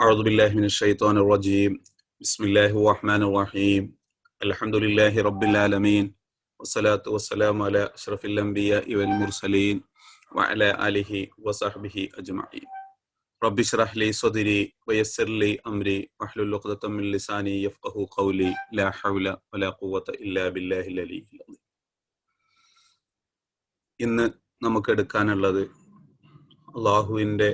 أعوذ بالله من الشيطان الرجيم بسم الله الرحمن الرحيم الحمد لله رب العالمين والصلاة والسلام على أشرف الأنبياء والمرسلين وعلى آله وصحبه أجمعين رب اشرح لي صدري ويسر لي أمري واحلل عقدة من لساني يفقهوا قولي لا حول ولا قوة إلا بالله العلي العظيم. ഇന്ന് നമുക്ക് എടുക്കാനുള്ളത് അള്ളാഹുവിൻ്റെ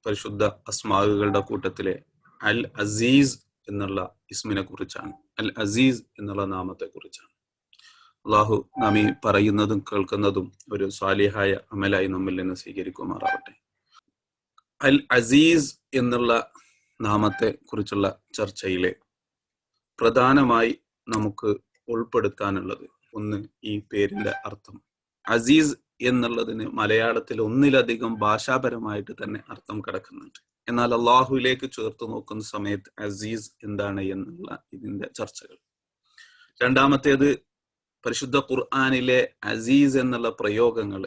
പരിശുദ്ധ അസ്മാകളുടെ കൂട്ടത്തിലെ അൽ അസീസ് എന്നുള്ള ഇസ്മിനെ കുറിച്ചാണ്. അൽ അസീസ് എന്നുള്ള നാമത്തെ കുറിച്ചാണ്. അള്ളാഹു നാം ഈ പറയുന്നതും കേൾക്കുന്നതും ഒരു സ്വാലിഹായ അമലായി നമ്മിൽ നിന്ന് സ്വീകരിക്കുമാറാവട്ടെ. അൽ അസീസ് എന്നുള്ള നാമത്തെ കുറിച്ചുള്ള ചർച്ചയിലെ പ്രധാനമായി നമുക്ക് ഉൾപ്പെടുത്താനുള്ളത് ഒന്ന്, ഈ പേരിന്റെ അർത്ഥം. അസീസ് എന്നുള്ളതിന് മലയാളത്തിൽ ഒന്നിലധികം ഭാഷാപരമായിട്ട് തന്നെ അർത്ഥം കിടക്കുന്നുണ്ട്. എന്നാൽ അള്ളാഹുവിലേക്ക് ചേർത്ത് നോക്കുന്ന സമയത്ത് അസീസ് എന്താണ് എന്നുള്ള ഇതിന്റെ ചർച്ചകൾ. രണ്ടാമത്തേത്, പരിശുദ്ധ ഖുർആനിലെ അസീസ് എന്നുള്ള പ്രയോഗങ്ങൾ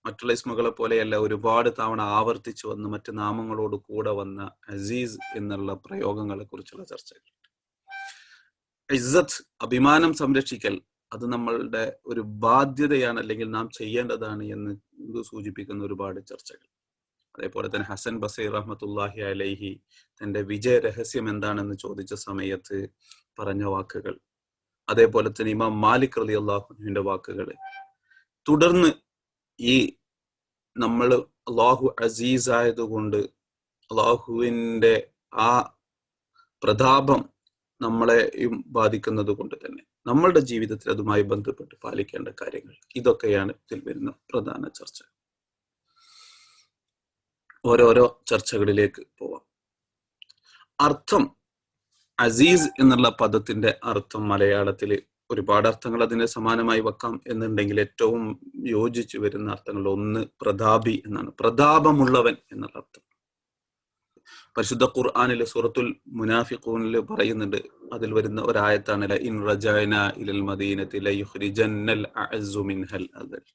മറ്റുള്ള ഇസ്മുകളെ പോലെയല്ല, ഒരുപാട് തവണ ആവർത്തിച്ചു വന്ന് മറ്റു നാമങ്ങളോട് കൂടെ വന്ന അസീസ് എന്നുള്ള പ്രയോഗങ്ങളെ കുറിച്ചുള്ള ചർച്ചകൾ. ഇസ്സത്ത്, അഭിമാനം സംരക്ഷിക്കൽ, അത് നമ്മളുടെ ഒരു ബാധ്യതയാണ്, അല്ലെങ്കിൽ നാം ചെയ്യേണ്ടതാണ് എന്ന് ഇത് സൂചിപ്പിക്കുന്ന ഒരുപാട് ചർച്ചകൾ. അതേപോലെ തന്നെ ഹസൻ ബസീർ റഹ്മത്തുള്ളാഹി അലൈഹി തന്റെ വിജയ രഹസ്യം എന്താണെന്ന് ചോദിച്ച സമയത്ത് പറഞ്ഞ വാക്കുകൾ, അതേപോലെ തന്നെ ഇമാം മാലിക് റളിയല്ലാഹു അൻഹുവിന്റെ വാക്കുകൾ, തുടർന്ന് ഈ നമ്മൾ അള്ളാഹു അസീസ് ആയതുകൊണ്ട് അള്ളാഹുവിന്റെ ആ പ്രതാപം നമ്മളെയും ബാധിക്കുന്നത് കൊണ്ട് തന്നെ നമ്മളുടെ ജീവിതത്തിൽ അതുമായി ബന്ധപ്പെട്ട് പാലിക്കേണ്ട കാര്യങ്ങൾ, ഇതൊക്കെയാണ് ഇതിൽ വരുന്ന പ്രധാന ചർച്ച. ഓരോരോ ചർച്ചകളിലേക്ക് പോവാം. അർത്ഥം, അസീസ് എന്നുള്ള പദത്തിന്റെ അർത്ഥം മലയാളത്തിൽ ഒരുപാട് അർത്ഥങ്ങൾ അതിനെ സമാനമായി വെക്കാം എന്നുണ്ടെങ്കിൽ ഏറ്റവും യോജിച്ചു വരുന്ന അർത്ഥങ്ങൾ ഒന്ന് പ്രതാപി എന്നാണ്. പ്രതാപമുള്ളവൻ എന്നുള്ള അർത്ഥം പരിശുദ്ധ ഖുർആനിലെ സൂറത്തുൽ മുനാഫിഖൂനിൽ പറയുന്നുണ്ട്. അതിൽ വരുന്ന ഒരായത്താണ് ല ഇൻ റജഅന ഇലൽ മദീനതി ലയുഖ്രിജന്നൽ അഅസ്സു മിൻഹൽ അദൽ.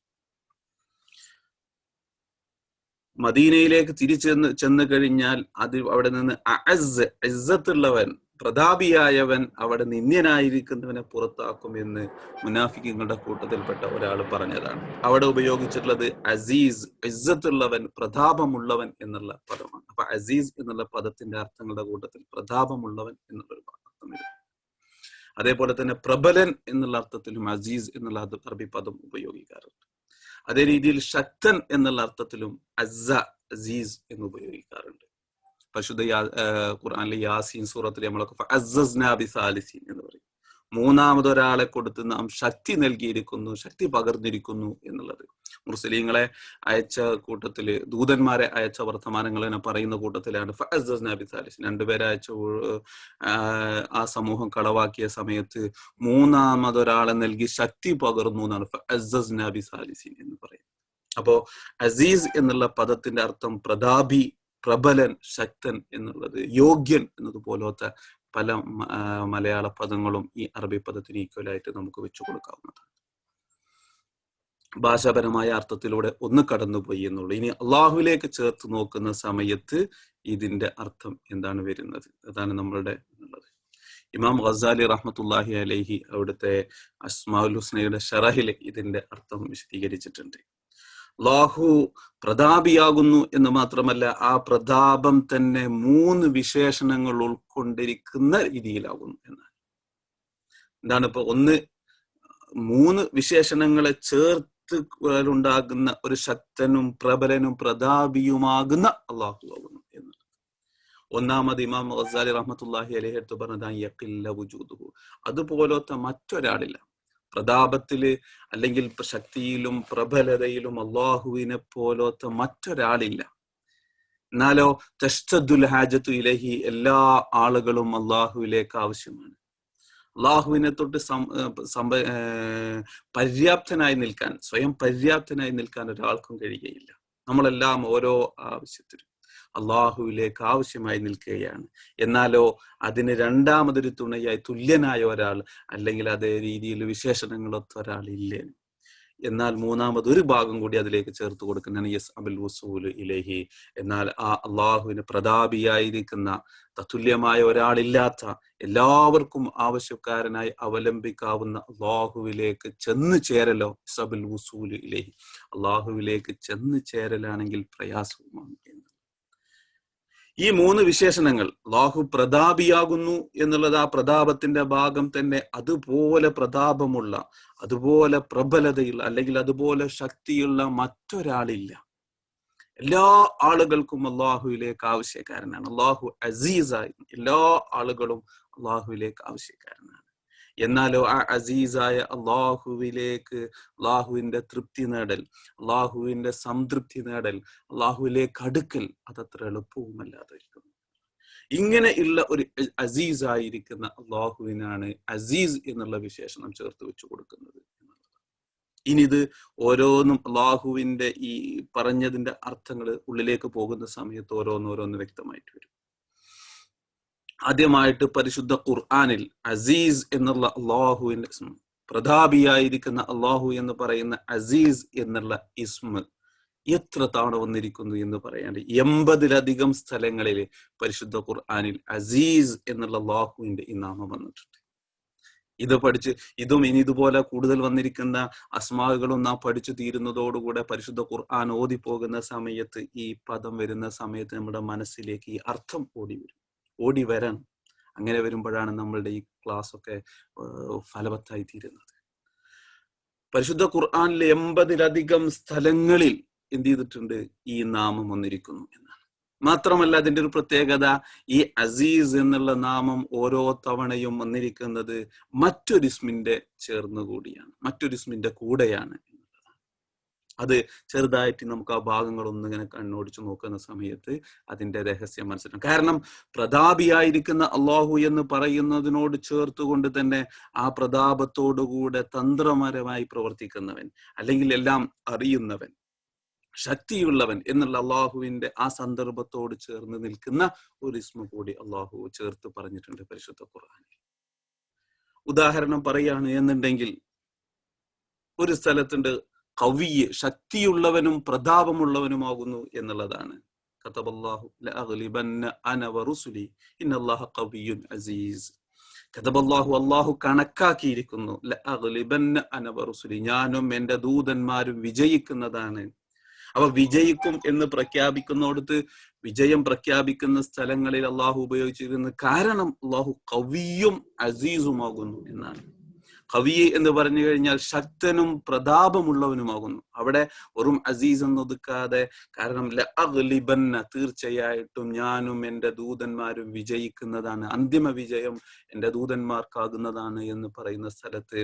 മദീനയിലേക്ക് തിരിച്ചു ചെന്ന് കഴിഞ്ഞാൽ അത് അവിടെ നിന്ന് അഅസ്, ഇസ്സത്തുള്ളവൻ, പ്രതാപിയായവൻ അവിടെ നിന്ദ്യനായിരിക്കുന്നവനെ പുറത്താക്കും എന്ന് മുനാഫിക്കുകളുടെ കൂട്ടത്തിൽപ്പെട്ട ഒരാൾ പറഞ്ഞതാണ്. അവിടെ ഉപയോഗിച്ചിട്ടുള്ളത് അസീസ്, ഇസ്സത്തുള്ളവൻ, പ്രതാപമുള്ളവൻ എന്നുള്ള പദമാണ്. അപ്പൊ അസീസ് എന്നുള്ള പദത്തിന്റെ അർത്ഥങ്ങളുടെ കൂട്ടത്തിൽ പ്രതാപമുള്ളവൻ എന്നുള്ളൊരു അർത്ഥം വരും. അതേപോലെ തന്നെ പ്രബലൻ എന്നുള്ള അർത്ഥത്തിലും അസീസ് എന്നുള്ള അറബി പദം ഉപയോഗിക്കാറുണ്ട്. അതേ രീതിയിൽ ശക്തൻ എന്നുള്ള അർത്ഥത്തിലും അസ്സ, അസീസ് എന്ന് ഉപയോഗിക്കാറുണ്ട്. പരിശുദ്ധ ഖുർആനിലെ യാസീൻ സൂറത്തിൽ നമ്മളൊക്കെ അസ്സസ്നാ ബിസാലിസീൻ എന്ന് പറയും. മൂന്നാമതൊരാളെ കൊടുത്ത് നാം ശക്തി നൽകിയിരിക്കുന്നു, ശക്തി പകർന്നിരിക്കുന്നു എന്നുള്ളത്. മുർസലീങ്ങളെ അയച്ച കൂട്ടത്തില്, ദൂതന്മാരെ അയച്ച വർത്തമാനങ്ങളെ പറയുന്ന കൂട്ടത്തിലാണ് ഫഅസ്സസ്നാ ബിസാലിസീൻ. രണ്ടുപേരെ അയച്ച ആ സമൂഹം കളവാക്കിയ സമയത്ത് മൂന്നാമതൊരാളെ നൽകി ശക്തി പകർന്നു എന്നാണ് ഫഅസ്സസ്നാ ബിസാലിസീൻ എന്ന് പറയുന്നത്. അപ്പോ അസീസ് എന്നുള്ള പദത്തിന്റെ അർത്ഥം പ്രതാപി, പ്രബലൻ, ശക്തൻ എന്നുള്ളത്, യോഗ്യൻ എന്നതുപോലത്തെ പല മലയാള പദങ്ങളും ഈ അറബി പദത്തിന് ഈക്വലായിട്ട് നമുക്ക് വെച്ചു കൊടുക്കാവുന്നതാണ്. ഭാഷാപരമായ അർത്ഥത്തിലൂടെ ഒന്ന് കടന്നുപോയി എന്നുള്ളൂ. ഇനി അള്ളാഹുവിലേക്ക് ചേർത്ത് നോക്കുന്ന സമയത്ത് ഇതിന്റെ അർത്ഥം എന്താണ് വരുന്നത്, അതാണ് നമ്മളുടെ ഉള്ളത്. ഇമാം ഗസാലി റഹ്മത്തുള്ളാഹി അലൈഹി അവിടുത്തെ അസ്മാഉൽ ഹുസ്നയുടെ ഷറഹിൽ ഇതിന്റെ അർത്ഥം വിശദീകരിച്ചിട്ടുണ്ട്. അല്ലാഹു പ്രതാപിയാകുന്നു എന്ന് മാത്രമല്ല, ആ പ്രതാപം തന്നെ 3 വിശേഷണങ്ങൾ ഉൾക്കൊണ്ടിരിക്കുന്ന രീതിയിലാകുന്നു എന്നാണ്. എന്താണ് ഇപ്പൊ ഒന്ന്, 3 വിശേഷണങ്ങളെ ചേർത്ത് ഉണ്ടാകുന്ന ഒരു ശക്തനും പ്രബലനും പ്രതാപിയുമാകുന്ന അല്ലാഹു ആകുന്നു എന്നുള്ളത്. ഒന്നാമത് ഇമാം ഗസാലി റഹ്മത്തുള്ളാഹി അലൈഹി അടുത്ത് പറഞ്ഞതാണ് യഖില്ല വുജൂദുഹു, അതുപോലത്തെ മറ്റൊരാളില്ല. പ്രതാപത്തില് അല്ലെങ്കിൽ ശക്തിയിലും പ്രബലതയിലും അള്ളാഹുവിനെ പോലത്തെ മറ്റൊരാളില്ല. എന്നാലോ തഷ്തദ്ദുൽ ഹാജത്തു ഇലൈഹി, എല്ലാ ആളുകളും അള്ളാഹുവിലേക്ക് ആവശ്യമാണ്. അള്ളാഹുവിനെ തൊട്ട് പര്യാപ്തനായി നിൽക്കാൻ, സ്വയം പര്യാപ്തനായി നിൽക്കാൻ ഒരാൾക്കും കഴിയുകയില്ല. നമ്മളെല്ലാം ഓരോ ആവശ്യത്തിനും അള്ളാഹുവിലേക്ക് ആവശ്യമായി നിൽക്കുകയാണ്. എന്നാലോ അതിന് രണ്ടാമതൊരു തുണയായി തുല്യനായ ഒരാൾ, അല്ലെങ്കിൽ അതേ രീതിയിൽ വിശേഷണങ്ങളൊത്ത ഒരാൾ ഇല്ലേ. എന്നാൽ മൂന്നാമത് ഒരു ഭാഗം കൂടി അതിലേക്ക് ചേർത്ത് കൊടുക്കുന്നതാണ് യസ് അബുൽ വസൂൽ ഇലൈഹി. എന്നാൽ ആ അള്ളാഹുവിന് പ്രതാപിയായിരിക്കുന്ന, തത്തുല്യമായ ഒരാളില്ലാത്ത, എല്ലാവർക്കും ആവശ്യക്കാരനായി അവലംബിക്കാവുന്ന അള്ളാഹുവിലേക്ക് ചെന്ന് ചേരലോ സബുൽ വസൂൽ ഇലൈഹി, അള്ളാഹുവിലേക്ക് ചെന്ന് ചേരലാണെങ്കിൽ പ്രയാസവുമാണ് എന്ന്. ഈ മൂന്ന് വിശേഷണങ്ങൾ, അള്ളാഹു പ്രതാപിയാകുന്നു എന്നുള്ളത് ആ പ്രതാപത്തിന്റെ ഭാഗം തന്നെ, അതുപോലെ പ്രതാപമുള്ള, അതുപോലെ പ്രബലതയുള്ള, അല്ലെങ്കിൽ അതുപോലെ ശക്തിയുള്ള മറ്റൊരാളില്ല. എല്ലാ ആളുകൾക്കും അള്ളാഹുവിലേക്ക് ആവശ്യക്കാരനാണ്. അള്ളാഹു അസീസായി എല്ലാ ആളുകളും അള്ളാഹുവിലേക്ക് ആവശ്യക്കാരനാണ്. എന്നാലോ ആ അസീസായ അള്ളാഹുവിലേക്ക്, അള്ളാഹുവിന്റെ തൃപ്തി നേടൽ, അള്ളാഹുവിന്റെ സംതൃപ്തി നേടൽ, അള്ളാഹുവിലേക്ക് അടുക്കൽ അതത്ര എളുപ്പവുമല്ലാതെ ഇരിക്കുന്നു. ഇങ്ങനെ ഉള്ള ഒരു അസീസായിരിക്കുന്ന അള്ളാഹുവിനാണ് അസീസ് എന്നുള്ള വിശേഷണം ചേർത്ത് വെച്ചു കൊടുക്കുന്നത്. ഇനി ഇത് ഓരോന്നും അള്ളാഹുവിന്റെ ഈ പറഞ്ഞതിന്റെ അർത്ഥങ്ങൾ ഉള്ളിലേക്ക് പോകുന്ന സമയത്ത് ഓരോന്നോരോന്ന് വ്യക്തമായിട്ട് വരും. ആദ്യമായിട്ട് പരിശുദ്ധ ഖുർആനിൽ അസീസ് എന്നുള്ള അള്ളാഹുവിന്റെ ഇസ്മ, പ്രതാപിയായിരിക്കുന്ന അള്ളാഹു എന്ന് പറയുന്ന അസീസ് എന്നുള്ള ഇസ്മ എത്ര തവണ വന്നിരിക്കുന്നു എന്ന് പറയാണ്ട് 80-ലധികം സ്ഥലങ്ങളിൽ പരിശുദ്ധ ഖുർആനിൽ അസീസ് എന്നുള്ള അള്ളാഹുവിന്റെ ഈ നാമം വന്നിട്ടുണ്ട്. ഇത് പഠിച്ച് ഇതും ഇനി ഇതുപോലെ കൂടുതൽ വന്നിരിക്കുന്ന അസ്മാകളും നാം പഠിച്ചു തീരുന്നതോടുകൂടെ പരിശുദ്ധ ഖുർആൻ ഓതി പോകുന്ന സമയത്ത് ഈ പദം വരുന്ന സമയത്ത് നമ്മുടെ മനസ്സിലേക്ക് ഈ അർത്ഥം ഓടി വരണം. അങ്ങനെ വരുമ്പോഴാണ് നമ്മളുടെ ഈ ക്ലാസ് ഒക്കെ ഫലവത്തായി തീരുന്നത്. പരിശുദ്ധ ഖുർആനിലെ 80-ലധികം സ്ഥലങ്ങളിൽ എന്ത് ചെയ്തിട്ടുണ്ട്, ഈ നാമം വന്നിരിക്കുന്നു എന്നാണ്. മാത്രമല്ല അതിന്റെ ഒരു പ്രത്യേകത, ഈ അസീസ് എന്നുള്ള നാമം ഓരോ തവണയും വന്നിരിക്കുന്നത് മറ്റൊരു ഇസ്മിന്റെ ചേർന്നുകൂടിയാണ്, മറ്റൊരു ഇസ്മിന്റെ കൂടെയാണ് എന്നുള്ളതാണ്. അത് ചെറുതായിട്ട് നമുക്ക് ആ ഭാഗങ്ങളൊന്നും ഇങ്ങനെ കണ്ണോടിച്ചു നോക്കുന്ന സമയത്ത് അതിന്റെ രഹസ്യം മനസ്സിലാക്കും. കാരണം പ്രതാപിയായിരിക്കുന്ന അള്ളാഹു എന്ന് പറയുന്നതിനോട് ചേർത്തുകൊണ്ട് തന്നെ ആ പ്രതാപത്തോടുകൂടെ തന്ത്രപരമായി പ്രവർത്തിക്കുന്നവൻ, അല്ലെങ്കിൽ എല്ലാം അറിയുന്നവൻ, ശക്തിയുള്ളവൻ എന്നുള്ള അള്ളാഹുവിന്റെ ആ സന്ദർഭത്തോട് ചേർന്ന് നിൽക്കുന്ന ഒരു ഇസ്മ കൂടി അള്ളാഹു ചേർത്ത് പറഞ്ഞിട്ടുണ്ട് പരിശുദ്ധ ഖുർആനിൽ. ഉദാഹരണം പറയാണ് എന്നുണ്ടെങ്കിൽ ഒരു സ്ഥലത്തുണ്ട് ഖവിയ്യ്, ശക്തിയുള്ളവനും പ്രതാപമുള്ളവനുമാകുന്നു എന്നുള്ളതാണ്. കതബല്ലാഹു ലഅഗ്ലിബന്ന അന വറുസുലി ഇന്നല്ലാഹ ഖവിയ്യുൻ അസീസ്. കതബല്ലാഹു, അള്ളാഹു കണക്കാക്കിയിരിക്കുന്നു, ലഅഗ്ലിബന്ന അന വറുസുലി, ഞാനും എന്റെ ദൂതന്മാരും വിജയിക്കുന്നതാണ്. അവ വിജയിക്കും എന്ന് പ്രഖ്യാപിക്കുന്നിടത്ത്, വിജയം പ്രഖ്യാപിക്കുന്ന സ്ഥലങ്ങളിൽ അള്ളാഹു ഉപയോഗിച്ചിരുന്നത് കാരണം അള്ളാഹു ഖവിയ്യും അസീസുമാകുന്നു എന്നാണ്. ഖവി എന്ന് പറഞ്ഞു കഴിഞ്ഞാൽ ശക്തനും പ്രതാപമുള്ളവനുമാകുന്നു. അവിടെ വെറും അസീസ് എന്നൊതുക്കാതെ, കാരണം ലഅഗ്ലിബന്ന, തീർച്ചയായിട്ടും ഞാനും എന്റെ ദൂതന്മാരും വിജയിക്കുന്നതാണ്, അന്തിമ വിജയം എന്റെ ദൂതന്മാർക്കാകുന്നതാണ് എന്ന് പറയുന്ന സ്ഥലത്ത്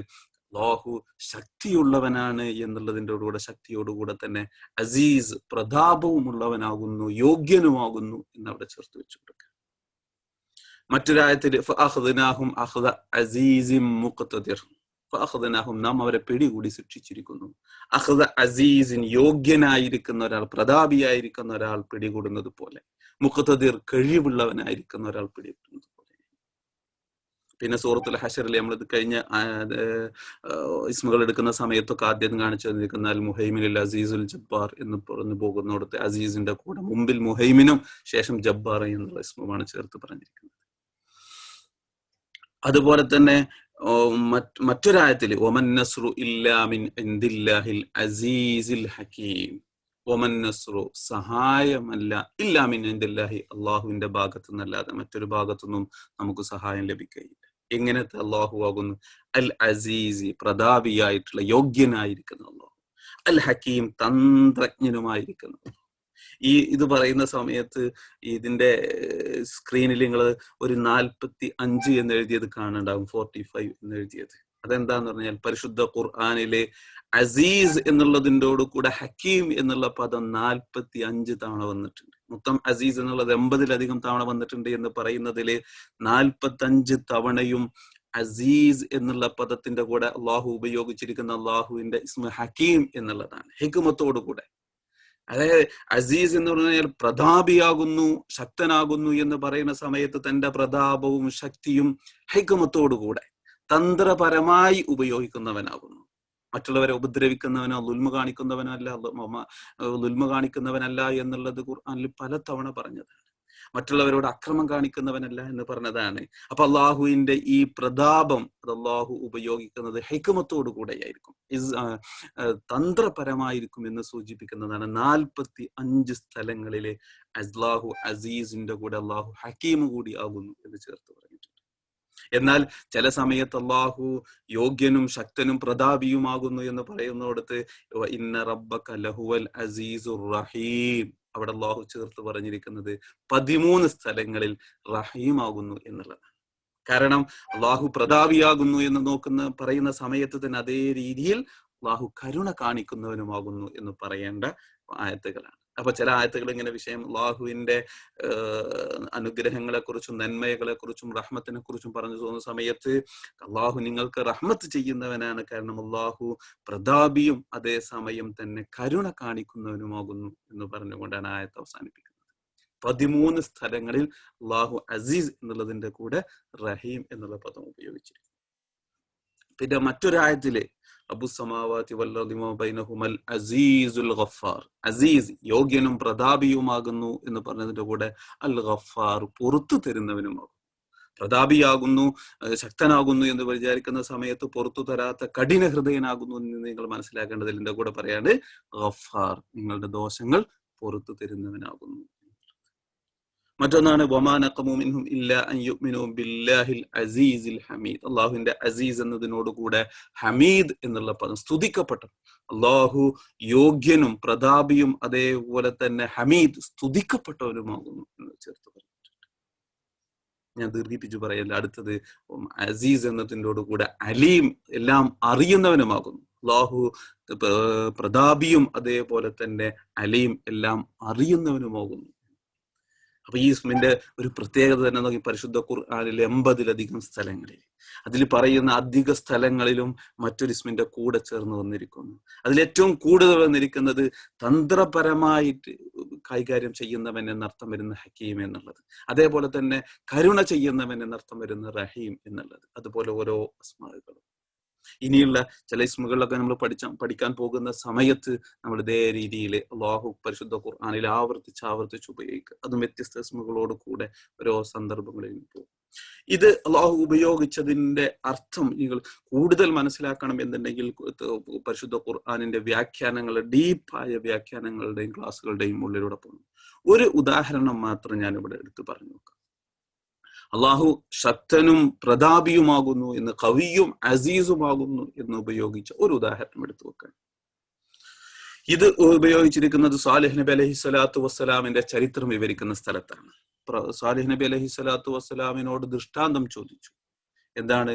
അല്ലാഹു ശക്തിയുള്ളവനാണ് എന്നുള്ളതിൻ്റെ കൂടെ ശക്തിയോടുകൂടെ തന്നെ അസീസ്, പ്രതാപവുമുള്ളവനാകുന്നു, യോഗ്യനുമാകുന്നു എന്നവിടെ ചേർത്ത് വെച്ചു കൊടുക്കുക. മറ്റൊരായത്തിൽ ഫഅഖ്ദനാഹും അഖ്ദ അസീസിൻ മുഖ്തദിർ, ഫഅഖ്ദനാഹും, നാം അവരെ പിടികൂടി ശിക്ഷിച്ചിരിക്കുന്നു. അഖ്ദ അസീസിൻ, യോഗ്യനായിരിക്കുന്ന ഒരാൾ, പ്രതാപിയായിരിക്കുന്ന ഒരാൾ പിടികൂടുന്നത് പോലെ, മുഖ്തദിർ, കഴിവുള്ളവനായിരിക്കുന്ന ഒരാൾ പിടികൂടുന്നത് പോലെ. പിന്നെ സൂറത്തുൽ ഹശറിൽ നമ്മളിത് കഴിഞ്ഞ ഇസ്മുകൾ എടുക്കുന്ന സമയത്തൊക്കെ ആദ്യം കാണിച്ചു തന്നിരിക്കുന്ന അൽ മുഹൈമിൻ അസീസുൽ ജബ്ബാർ എന്ന് പറഞ്ഞു പോകുന്നിടത്ത് അസീസിന്റെ കൂടെ മുമ്പിൽ മുഹൈമിനും ശേഷം ജബ്ബാർ എന്നുള്ള ഇസ്മുമാണ് ചേർത്ത് പറഞ്ഞിരിക്കുന്നത്. അതുപോലെ തന്നെ മറ്റൊരായത്തിൽ ഒമൻ നസ്റു ഇല്ലാ മിൻ ഇൻദില്ലാഹിൽ അസീസിൽ ഹകീം, ഒമൻ നസ്റു, സഹായമല്ല, ഇല്ലാ മിൻ ഇൻദില്ലാഹി, അള്ളാഹുവിന്റെ ഭാഗത്തു നിന്നല്ലാതെ മറ്റൊരു ഭാഗത്തുനിന്നും നമുക്ക് സഹായം ലഭിക്കുകയില്ല. എങ്ങനത്തെ അള്ളാഹു ആകുന്നു? അൽ അസീസി, പ്രതാപിയായിട്ടുള്ള, യോഗ്യനായിരിക്കുന്ന അള്ളാഹു, അൽ ഹക്കീം, തന്ത്രജ്ഞനുമായിരിക്കുന്ന. ഇത് പറയുന്ന സമയത്ത് ഇതിന്റെ സ്ക്രീനിൽ നിങ്ങൾ ഒരു 45 എന്ന് എഴുതിയത് കാണുന്നുണ്ടാകും, 45 എന്ന് എഴുതിയത്. അതെന്താന്ന് പറഞ്ഞാൽ പരിശുദ്ധ ഖുർആനിലെ അസീസ് എന്നുള്ളതിൻ്റോട് കൂടെ ഹക്കീം എന്നുള്ള പദം 45 തവണ വന്നിട്ടുണ്ട്. മൊത്തം അസീസ് എന്നുള്ളത് 80-ലധികം തവണ വന്നിട്ടുണ്ട് എന്ന് പറയുന്നതില് 45 തവണയും അസീസ് എന്നുള്ള പദത്തിന്റെ കൂടെ അള്ളാഹു ഉപയോഗിച്ചിരിക്കുന്ന അള്ളാഹുവിന്റെ ഇസ്മ ഹക്കീം എന്നുള്ളതാണ്, ഹിക്മത്തോടു കൂടെ. അതായത് അസീസ് എന്ന് പറഞ്ഞാൽ പ്രതാപിയാകുന്നു, ശക്തനാകുന്നു എന്ന് പറയുന്ന സമയത്ത് തന്റെ പ്രതാപവും ശക്തിയും ഹിക്മത്തോടുകൂടെ തന്ത്രപരമായി ഉപയോഗിക്കുന്നവനാകുന്നു. മറ്റുള്ളവരെ ഉപദ്രവിക്കുന്നവനോ ലുൽമ കാണിക്കുന്നവനല്ല എന്നുള്ളത് ഖുർആനിൽ പല തവണ പറഞ്ഞതാണ്. മറ്റുള്ളവരോട് അക്രമം കാണിക്കുന്നവനല്ല എന്ന് പറഞ്ഞതാണ്. അപ്പൊ അള്ളാഹുവിന്റെ ഈ പ്രതാപം അത് അള്ളാഹു ഉപയോഗിക്കുന്നത് ഹിക്മത്തോടു കൂടെയായിരിക്കും, തന്ത്രപരമായിരിക്കും എന്ന് സൂചിപ്പിക്കുന്നതാണ്. 45 സ്ഥലങ്ങളിലെ അല്ലാഹു അസീസിന്റെ കൂടെ അള്ളാഹു ഹക്കീം കൂടി ആകുന്നു എന്ന് ചേർത്ത് പറഞ്ഞിട്ടുണ്ട്. എന്നാൽ ചില സമയത്ത് അള്ളാഹു യോഗ്യനും ശക്തനും പ്രതാപിയുമാകുന്നു എന്ന് പറയുന്നിടത്ത് ഇന്ന റബ്ബക ലഹുവൽ അസീസുർ റഹീം, അവിടെ അള്ളാഹു ചേർത്ത് പറഞ്ഞിരിക്കുന്നത് 13 സ്ഥലങ്ങളിൽ റഹീം ആകുന്നു എന്നുള്ളതാണ്. കാരണം അള്ളാഹു പ്രതാപിയാകുന്നു എന്ന് പറയുന്ന സമയത്ത് തന്നെ അതേ രീതിയിൽ അള്ളാഹു കരുണ കാണിക്കുന്നവനുമാകുന്നു എന്ന് പറയേണ്ട ആയത്തുകളാണ്. അപ്പൊ ചില ആയത്തുകൾ ഇങ്ങനെ വിഷയം അള്ളാഹുവിന്റെ അനുഗ്രഹങ്ങളെ കുറിച്ചും നന്മകളെ കുറിച്ചും റഹ്മത്തിനെ കുറിച്ചും പറഞ്ഞു തോന്നുന്ന സമയത്ത് അള്ളാഹു നിങ്ങൾക്ക് റഹ്മത്ത് ചെയ്യുന്നവനാണ്, കാരണം അള്ളാഹു പ്രതാപിയും അതേ സമയം തന്നെ കരുണ കാണിക്കുന്നവനുമാകുന്നു എന്ന് പറഞ്ഞുകൊണ്ടാണ് ആയത്ത് അവസാനിപ്പിക്കുന്നത്. 13 സ്ഥലങ്ങളിൽ അള്ളാഹു അസീസ് എന്നുള്ളതിന്റെ കൂടെ റഹീം എന്നുള്ള പദം ഉപയോഗിച്ചിരിക്കുന്നു. പിന്നെ മറ്റൊരായത്തില് അബുസമാവാതി വല്ലർദി വമാ ബൈനഹുമൽ അസീസുൽ ഗഫാർ, അസീസ് യോഗ്യനും പ്രതാപിയുമാകുന്നു എന്ന് പറഞ്ഞതിന്റെ കൂടെ അൽ ഗഫാർ പുറത്തു തരുന്നവനുമാകും. പ്രതാപിയാകുന്നു, ശക്തനാകുന്നു എന്ന് വിചാരിക്കുന്ന സമയത്ത് പുറത്തു തരാത്ത കഠിന ഹൃദയനാകുന്നു എന്ന് നിങ്ങൾ മനസ്സിലാക്കേണ്ടതിൽ എന്റെ കൂടെ പറയാണ് ഗഫാർ, നിങ്ങളുടെ ദോഷങ്ങൾ പുറത്തു തരുന്നവനാകുന്നു. മറ്റൊന്നാണ് വമാ നഖമു മിൻഹും ഇല്ലാ അൻ യുഅ്മിനൂ ബില്ലാഹിൽ അസീസിൽ ഹമീദ്, അല്ലാഹുവിന്റെ അസീസ് എന്നതിനോട് കൂടെ ഹമീദ് എന്നുള്ള പദം സ്തുതിക്കപ്പെട്ട അല്ലാഹു യോഗ്യനും പ്രതാപിയും അതേപോലെ തന്നെ ഹമീദ് സ്തുതിക്കപ്പെട്ടവനുമാകുന്നു എന്ന് ചേർത്ത് പറഞ്ഞിട്ടുണ്ട്. ഞാൻ ദീർഘിപ്പിച്ചു പറയല്ല. അടുത്തത് അസീസ് എന്നതിനോട് കൂടെ അലീം എല്ലാം അറിയുന്നവനുമാകുന്നു. അല്ലാഹു പ്രതാപിയും അതേപോലെ തന്നെ അലീം എല്ലാം അറിയുന്നവനുമാകുന്നു. അപ്പൊ ഈ ഇസ്മിന്റെ ഒരു പ്രത്യേകത തന്നെ നോക്കി, പരിശുദ്ധ ഖുർആനിൽ 80-ലധികം സ്ഥലങ്ങളിൽ അതിൽ പറയുന്ന അധിക സ്ഥലങ്ങളിലും മറ്റൊരു ഇസ്മിന്റെ കൂടെ ചേർന്ന് വന്നിരിക്കുന്നു. അതിലേറ്റവും കൂടുതൽ വന്നിരിക്കുന്നത് തന്ത്രപരമായിട്ട് കൈകാര്യം ചെയ്യുന്നവൻ എന്നർത്ഥം വരുന്ന ഹക്കീം എന്നുള്ളത്, അതേപോലെ തന്നെ കരുണ ചെയ്യുന്നവൻ എന്നർത്ഥം വരുന്ന റഹീം എന്നുള്ളത്, അതുപോലെ ഓരോ അസ്മാകളും. ഇനിയുള്ള ചില ഇസ്മുകളിലൊക്കെ നമ്മൾ പഠിക്കാൻ പോകുന്ന സമയത്ത് നമ്മൾ ഇതേ രീതിയിൽ അള്ളാഹു പരിശുദ്ധ ഖുർആനിൽ ആവർത്തിച്ച് ഉപയോഗിക്കുക. അതും വ്യത്യസ്ത ഇസ്മുകളോട് കൂടെ ഓരോ സന്ദർഭങ്ങളിൽ പോകും. ഇത് അള്ളാഹു ഉപയോഗിച്ചതിന്റെ അർത്ഥം നിങ്ങൾ കൂടുതൽ മനസ്സിലാക്കണം എന്നുണ്ടെങ്കിൽ പരിശുദ്ധ ഖുർആനിന്റെ വ്യാഖ്യാനങ്ങളുടെ ഡീപ്പായ വ്യാഖ്യാനങ്ങളുടെയും ക്ലാസ്സുകളുടെയും ഉള്ളിലൂടെ പോകുന്നു. ഒരു ഉദാഹരണം മാത്രം ഞാൻ ഇവിടെ എടുത്തു പറഞ്ഞു നോക്കാം. അള്ളാഹു ശക്തനും പ്രതാപിയുമാകുന്നു എന്ന്, കവിയും അസീസുമാകുന്നു എന്ന് ഉപയോഗിച്ച ഒരു ഉദാഹരണം എടുത്തു വെക്കാൻ. ഇത് ഉപയോഗിച്ചിരിക്കുന്നത് സാലിഹ് നബി അലൈഹിസ്സലാത്തു വസ്സലാമിന്റെ ചരിത്രം വിവരിക്കുന്ന സ്ഥലത്താണ്. സാലിഹ് നബി അലൈഹിസ്സലാത്തു വസ്സലാമിനോട് ദൃഷ്ടാന്തം ചോദിച്ചു. എന്താണ്?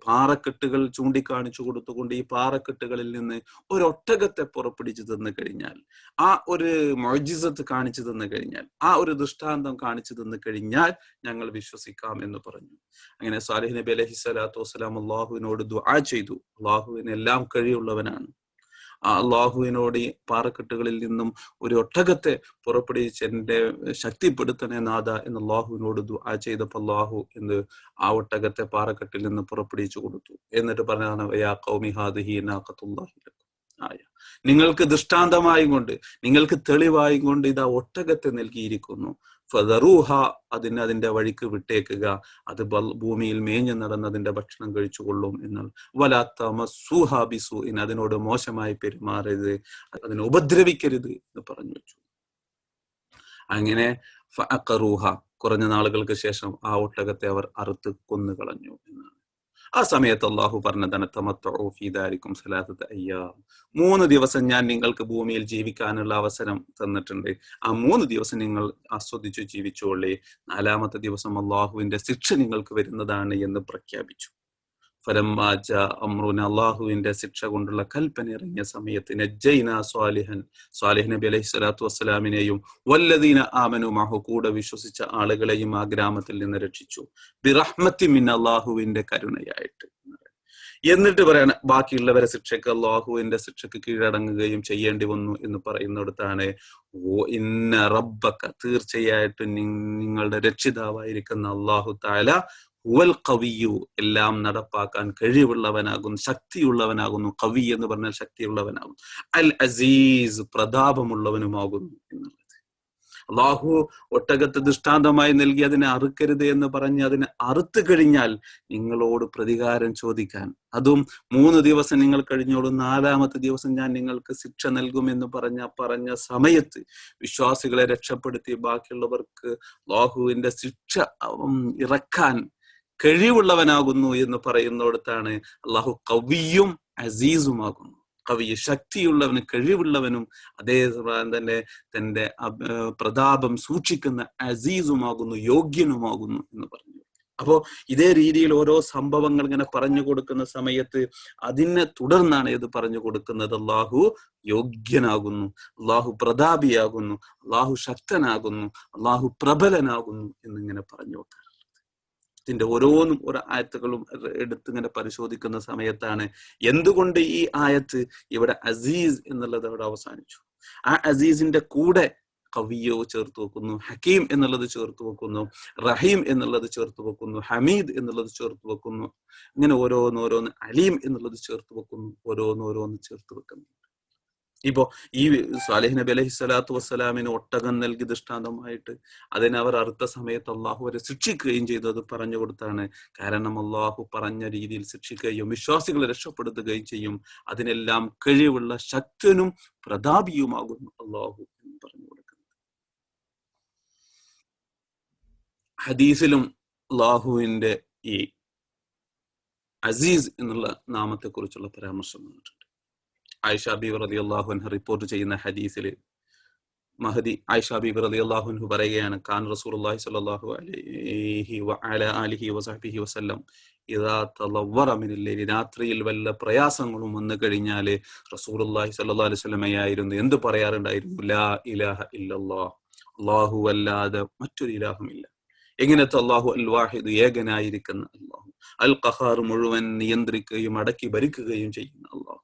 പാറക്കെട്ടുകൾ ചൂണ്ടിക്കാണിച്ചു കൊടുത്തുകൊണ്ട് ഈ പാറക്കെട്ടുകളിൽ നിന്ന് ഒരു ഒട്ടകത്തെ പുറപ്പിടിച്ചു തന്നു കഴിഞ്ഞാൽ, ആ ഒരു മുഅ്ജിസത്ത് കാണിച്ചു തന്നു കഴിഞ്ഞാൽ, ആ ഒരു ദൃഷ്ടാന്തം കാണിച്ചു തന്നു കഴിഞ്ഞാൽ ഞങ്ങൾ വിശ്വസിക്കാം എന്ന് പറഞ്ഞു. അങ്ങനെ സാലിഹ് നബി അലൈഹിസ്സലാത്തു വസ്സലാം അള്ളാഹുവിനോട് ദുആ ചെയ്തു. അള്ളാഹുവിന് എല്ലാം കഴിവുള്ളവനാണ്. അള്ളാഹുവിനോട് ഈ പാറക്കെട്ടുകളിൽ നിന്നും ഒരു ഒട്ടകത്തെ പുറപ്പെടുവിച്ച് എന്റെ ശക്തിപ്പെടുത്തണേ നാഥ എന്ന് അള്ളാഹുവിനോട് ദുആ ചെയ്തപ്പോൾ അള്ളാഹു എന്ന് ആ ഒട്ടകത്തെ പാറക്കെട്ടിൽ നിന്ന് പുറപ്പെടുവിച്ചു കൊടുത്തു. എന്നിട്ട് പറഞ്ഞതാണ് യാ ഖൗമി ഹാദിഹി നാഖത്തുല്ലാഹി ലക്കും ആയ, നിങ്ങൾക്ക് ദൃഷ്ടാന്തമായും കൊണ്ട്, നിങ്ങൾക്ക് തെളിവായും കൊണ്ട് ഇതാ ഒട്ടകത്തെ നൽകിയിരിക്കുന്നു. ഫദറൂഹ, അതിന്റെ വഴിക്ക് വിട്ടേക്കുക, അത് ഭൂമിയിൽ മേഞ്ഞു നടന്നതിന്റെ ഭക്ഷണം കഴിച്ചുകൊള്ളും എന്നാൽ. വലാ തമസ്സൂഹ ബിസൂഇൻ, അതിനോട് മോശമായി പെരുമാറരുത്, അതിനെ ഉപദ്രവിക്കരുത് എന്ന് പറഞ്ഞു വെച്ചു. അങ്ങനെ ഫഅഖറൂഹ, കുറഞ്ഞ നാളുകൾക്ക് ശേഷം ആ ഒട്ടകത്തെ അവർ അറുത്ത് കൊന്നുകളഞ്ഞു എന്നാണ്. ആ സമയത്ത് അള്ളാഹു പറഞ്ഞതാണ് തമത്തഉ ഫീ ദാരിക്കും സലാസത അയ്യാം, 3 ദിവസം ഞാൻ നിങ്ങൾക്ക് ഭൂമിയിൽ ജീവിക്കാനുള്ള അവസരം തന്നിട്ടുണ്ട്. ആ 3 ദിവസം നിങ്ങൾ ആസ്വദിച്ചു ജീവിച്ചോളേ. 4-മത്തെ ദിവസം അള്ളാഹുവിന്റെ ശിക്ഷ നിങ്ങൾക്ക് വരുന്നതാണ് എന്ന് പ്രഖ്യാപിച്ചു. ഫലമ്മാ ജാ അംറുനാ, അള്ളാഹുവിന്റെ ശിക്ഷ കൊണ്ടുള്ള കൽപ്പന ഇറങ്ങിയ സമയത്ത് നജ്ജൈനാ സ്വാലിഹ് നബി അലൈഹിസ്സലാത്തു വസ്സലാമിനെയും വല്ലദീന ആമനു മഅഹു, കൂടെ വിശ്വസിച്ച ആളുകളെയും ആ ഗ്രാമത്തിൽ നിന്ന് രക്ഷിച്ചു. ബിറഹ്മത്തി മിൻ, അള്ളാഹുവിന്റെ കരുണയായിട്ട്. എന്നിട്ട് പറയാണ് ബാക്കിയുള്ളവരെ ശിക്ഷയ്ക്ക്, അള്ളാഹുവിന്റെ ശിക്ഷയ്ക്ക് കീഴടങ്ങുകയും ചെയ്യേണ്ടി വന്നു എന്ന് പറയുന്നിടത്താണ് ഓ ഇന്ന റബ്ബക, തീർച്ചയായിട്ടും നിങ്ങളുടെ രക്ഷിതാവായിരിക്കുന്ന അള്ളാഹു തആല ഹുവൽ ഖവിയ്യു, എല്ലാം നടപ്പാക്കാൻ കഴിവുള്ളവനാകുന്നു, ശക്തിയുള്ളവനാകുന്നു. ഖവി എന്ന് പറഞ്ഞാൽ ശക്തിയുള്ളവനാകുന്നു. അൽ അസീസ്, പ്രതാപമുള്ളവനുമാകുന്നു എന്നുള്ളത്. അള്ളാഹു ഒട്ടകത്തെ ദൃഷ്ടാന്തമായി നൽകി അതിനെ അറുക്കരുത് എന്ന് പറഞ്ഞ് അതിനെ അറുത്തു കഴിഞ്ഞാൽ നിങ്ങളോട് പ്രതികാരം ചോദിക്കാൻ, അതും 3 ദിവസം നിങ്ങൾ കഴിഞ്ഞോളൂ, 4ാമത്തെ ദിവസം ഞാൻ നിങ്ങൾക്ക് ശിക്ഷ നൽകുമെന്ന് പറഞ്ഞ സമയത്ത് വിശ്വാസികളെ രക്ഷപ്പെടുത്തി ബാക്കിയുള്ളവർക്ക് അള്ളാഹുവിന്റെ ശിക്ഷ ഇറക്കാൻ കഴിവുള്ളവനാകുന്നു എന്ന് പറയുന്നിടത്താണ് അള്ളാഹു ഖവിയ്യും അസീസുമാകുന്നു. കവി ശക്തിയുള്ളവനും കഴിവുള്ളവനും അതേസമയം തന്നെ തന്റെ പ്രതാപം സൂക്ഷിക്കുന്ന അസീസുമാകുന്നു, യോഗ്യനുമാകുന്നു എന്ന് പറഞ്ഞു. അപ്പോ ഇതേ രീതിയിൽ ഓരോ സംഭവങ്ങൾ ഇങ്ങനെ പറഞ്ഞു കൊടുക്കുന്ന സമയത്ത് അതിനെ തുടർന്നാണ് ഇത് പറഞ്ഞു കൊടുക്കുന്നത്. അള്ളാഹു യോഗ്യനാകുന്നു, അള്ളാഹു പ്രതാപിയാകുന്നു, അള്ളാഹു ശക്തനാകുന്നു, അള്ളാഹു പ്രബലനാകുന്നു എന്നിങ്ങനെ പറഞ്ഞു വെക്കാം. ഇതിന്റെ ഓരോന്നും ഓരോ ആയത്തുകളും എടുത്തിങ്ങനെ പരിശോധിക്കുന്ന സമയത്താണ് എന്തുകൊണ്ട് ഈ ആയത്ത് ഇവിടെ അസീസ് എന്നുള്ളത് അവിടെ അവസാനിച്ചു. ആ അസീസിന്റെ കൂടെ ഖവിയ്യോ ചേർത്ത് വെക്കുന്നു, ഹക്കീം എന്നുള്ളത് ചേർത്ത് വെക്കുന്നു, റഹീം എന്നുള്ളത് ചേർത്ത് വെക്കുന്നു, ഹമീദ് എന്നുള്ളത് ചേർത്ത് വെക്കുന്നു. ഇങ്ങനെ ഓരോന്ന് അലീം എന്നുള്ളത് ചേർത്ത് വെക്കുന്നു, ഓരോന്ന് ചേർത്ത് വെക്കുന്നു. ഇപ്പോ ഈ സാലിഹ് നബി അലൈഹി സ്വലാത്തു വസ്സലാമിന് ഒട്ടകം നൽകി ദൃഷ്ടാന്തമായിട്ട് അതിനെ അവർ അറുത്ത സമയത്ത് അള്ളാഹു അവരെ ശിക്ഷിക്കുകയും ചെയ്തത് പറഞ്ഞു കൊടുത്താണ്. കാരണം അള്ളാഹു പറഞ്ഞ രീതിയിൽ ശിക്ഷിക്കുകയും വിശ്വാസികളെ രക്ഷപ്പെടുത്തുകയും ചെയ്യും. അതിനെല്ലാം കഴിവുള്ള ശക്തനും പ്രതാപിയുമാകുന്നു അള്ളാഹു എന്ന് പറഞ്ഞു കൊടുക്കുന്നത്. ഹദീസിലും അള്ളാഹുവിന്റെ ഈ അസീസ് എന്നുള്ള നാമത്തെ കുറിച്ചുള്ള പരാമർശം വന്നിട്ടുണ്ട്. ആയിഷ ബീവി റളിയല്ലാഹു അൻഹ റിപ്പോർട്ട് ചെയ്യുന്ന ഹദീസിൽ മഹദി ആയിഷ ബീവി റളിയല്ലാഹു അൻഹ പറയുകയാണ്, കാൻ റസൂലുള്ളാഹി സ്വല്ലല്ലാഹു അലൈഹി വഅലാ ആലിഹി വസഹ്ബിഹി വസല്ലം ഇദാ തളവ്വറ മിനൽ ലൈലി, രാത്രിയിൽ വല്ല പ്രയാസങ്ങളും വന്നു കഴിഞ്ഞാൽ റസൂലുള്ളാഹി സ്വല്ലല്ലാഹു അലൈഹി വസല്ലമയായിരുന്നു എന്ത് പറയാറുണ്ടായിരുന്നു? ലാ ഇലാഹ ഇല്ലല്ലാഹ്, അല്ലാഹു അല്ലാതെ മറ്റൊരു ഇലാഹുമില്ല. എങ്ങനത്തെ അല്ലാഹു? അൽ വാഹിദ്, ഏകനായിരിക്കുന്ന അല്ലാഹു, അൽ ഖഹാർ, മുഴുവൻ നിയന്ത്രിക്കുകയും അടക്കി ഭരിക്കുകയും ചെയ്യുന്ന അല്ലാഹു,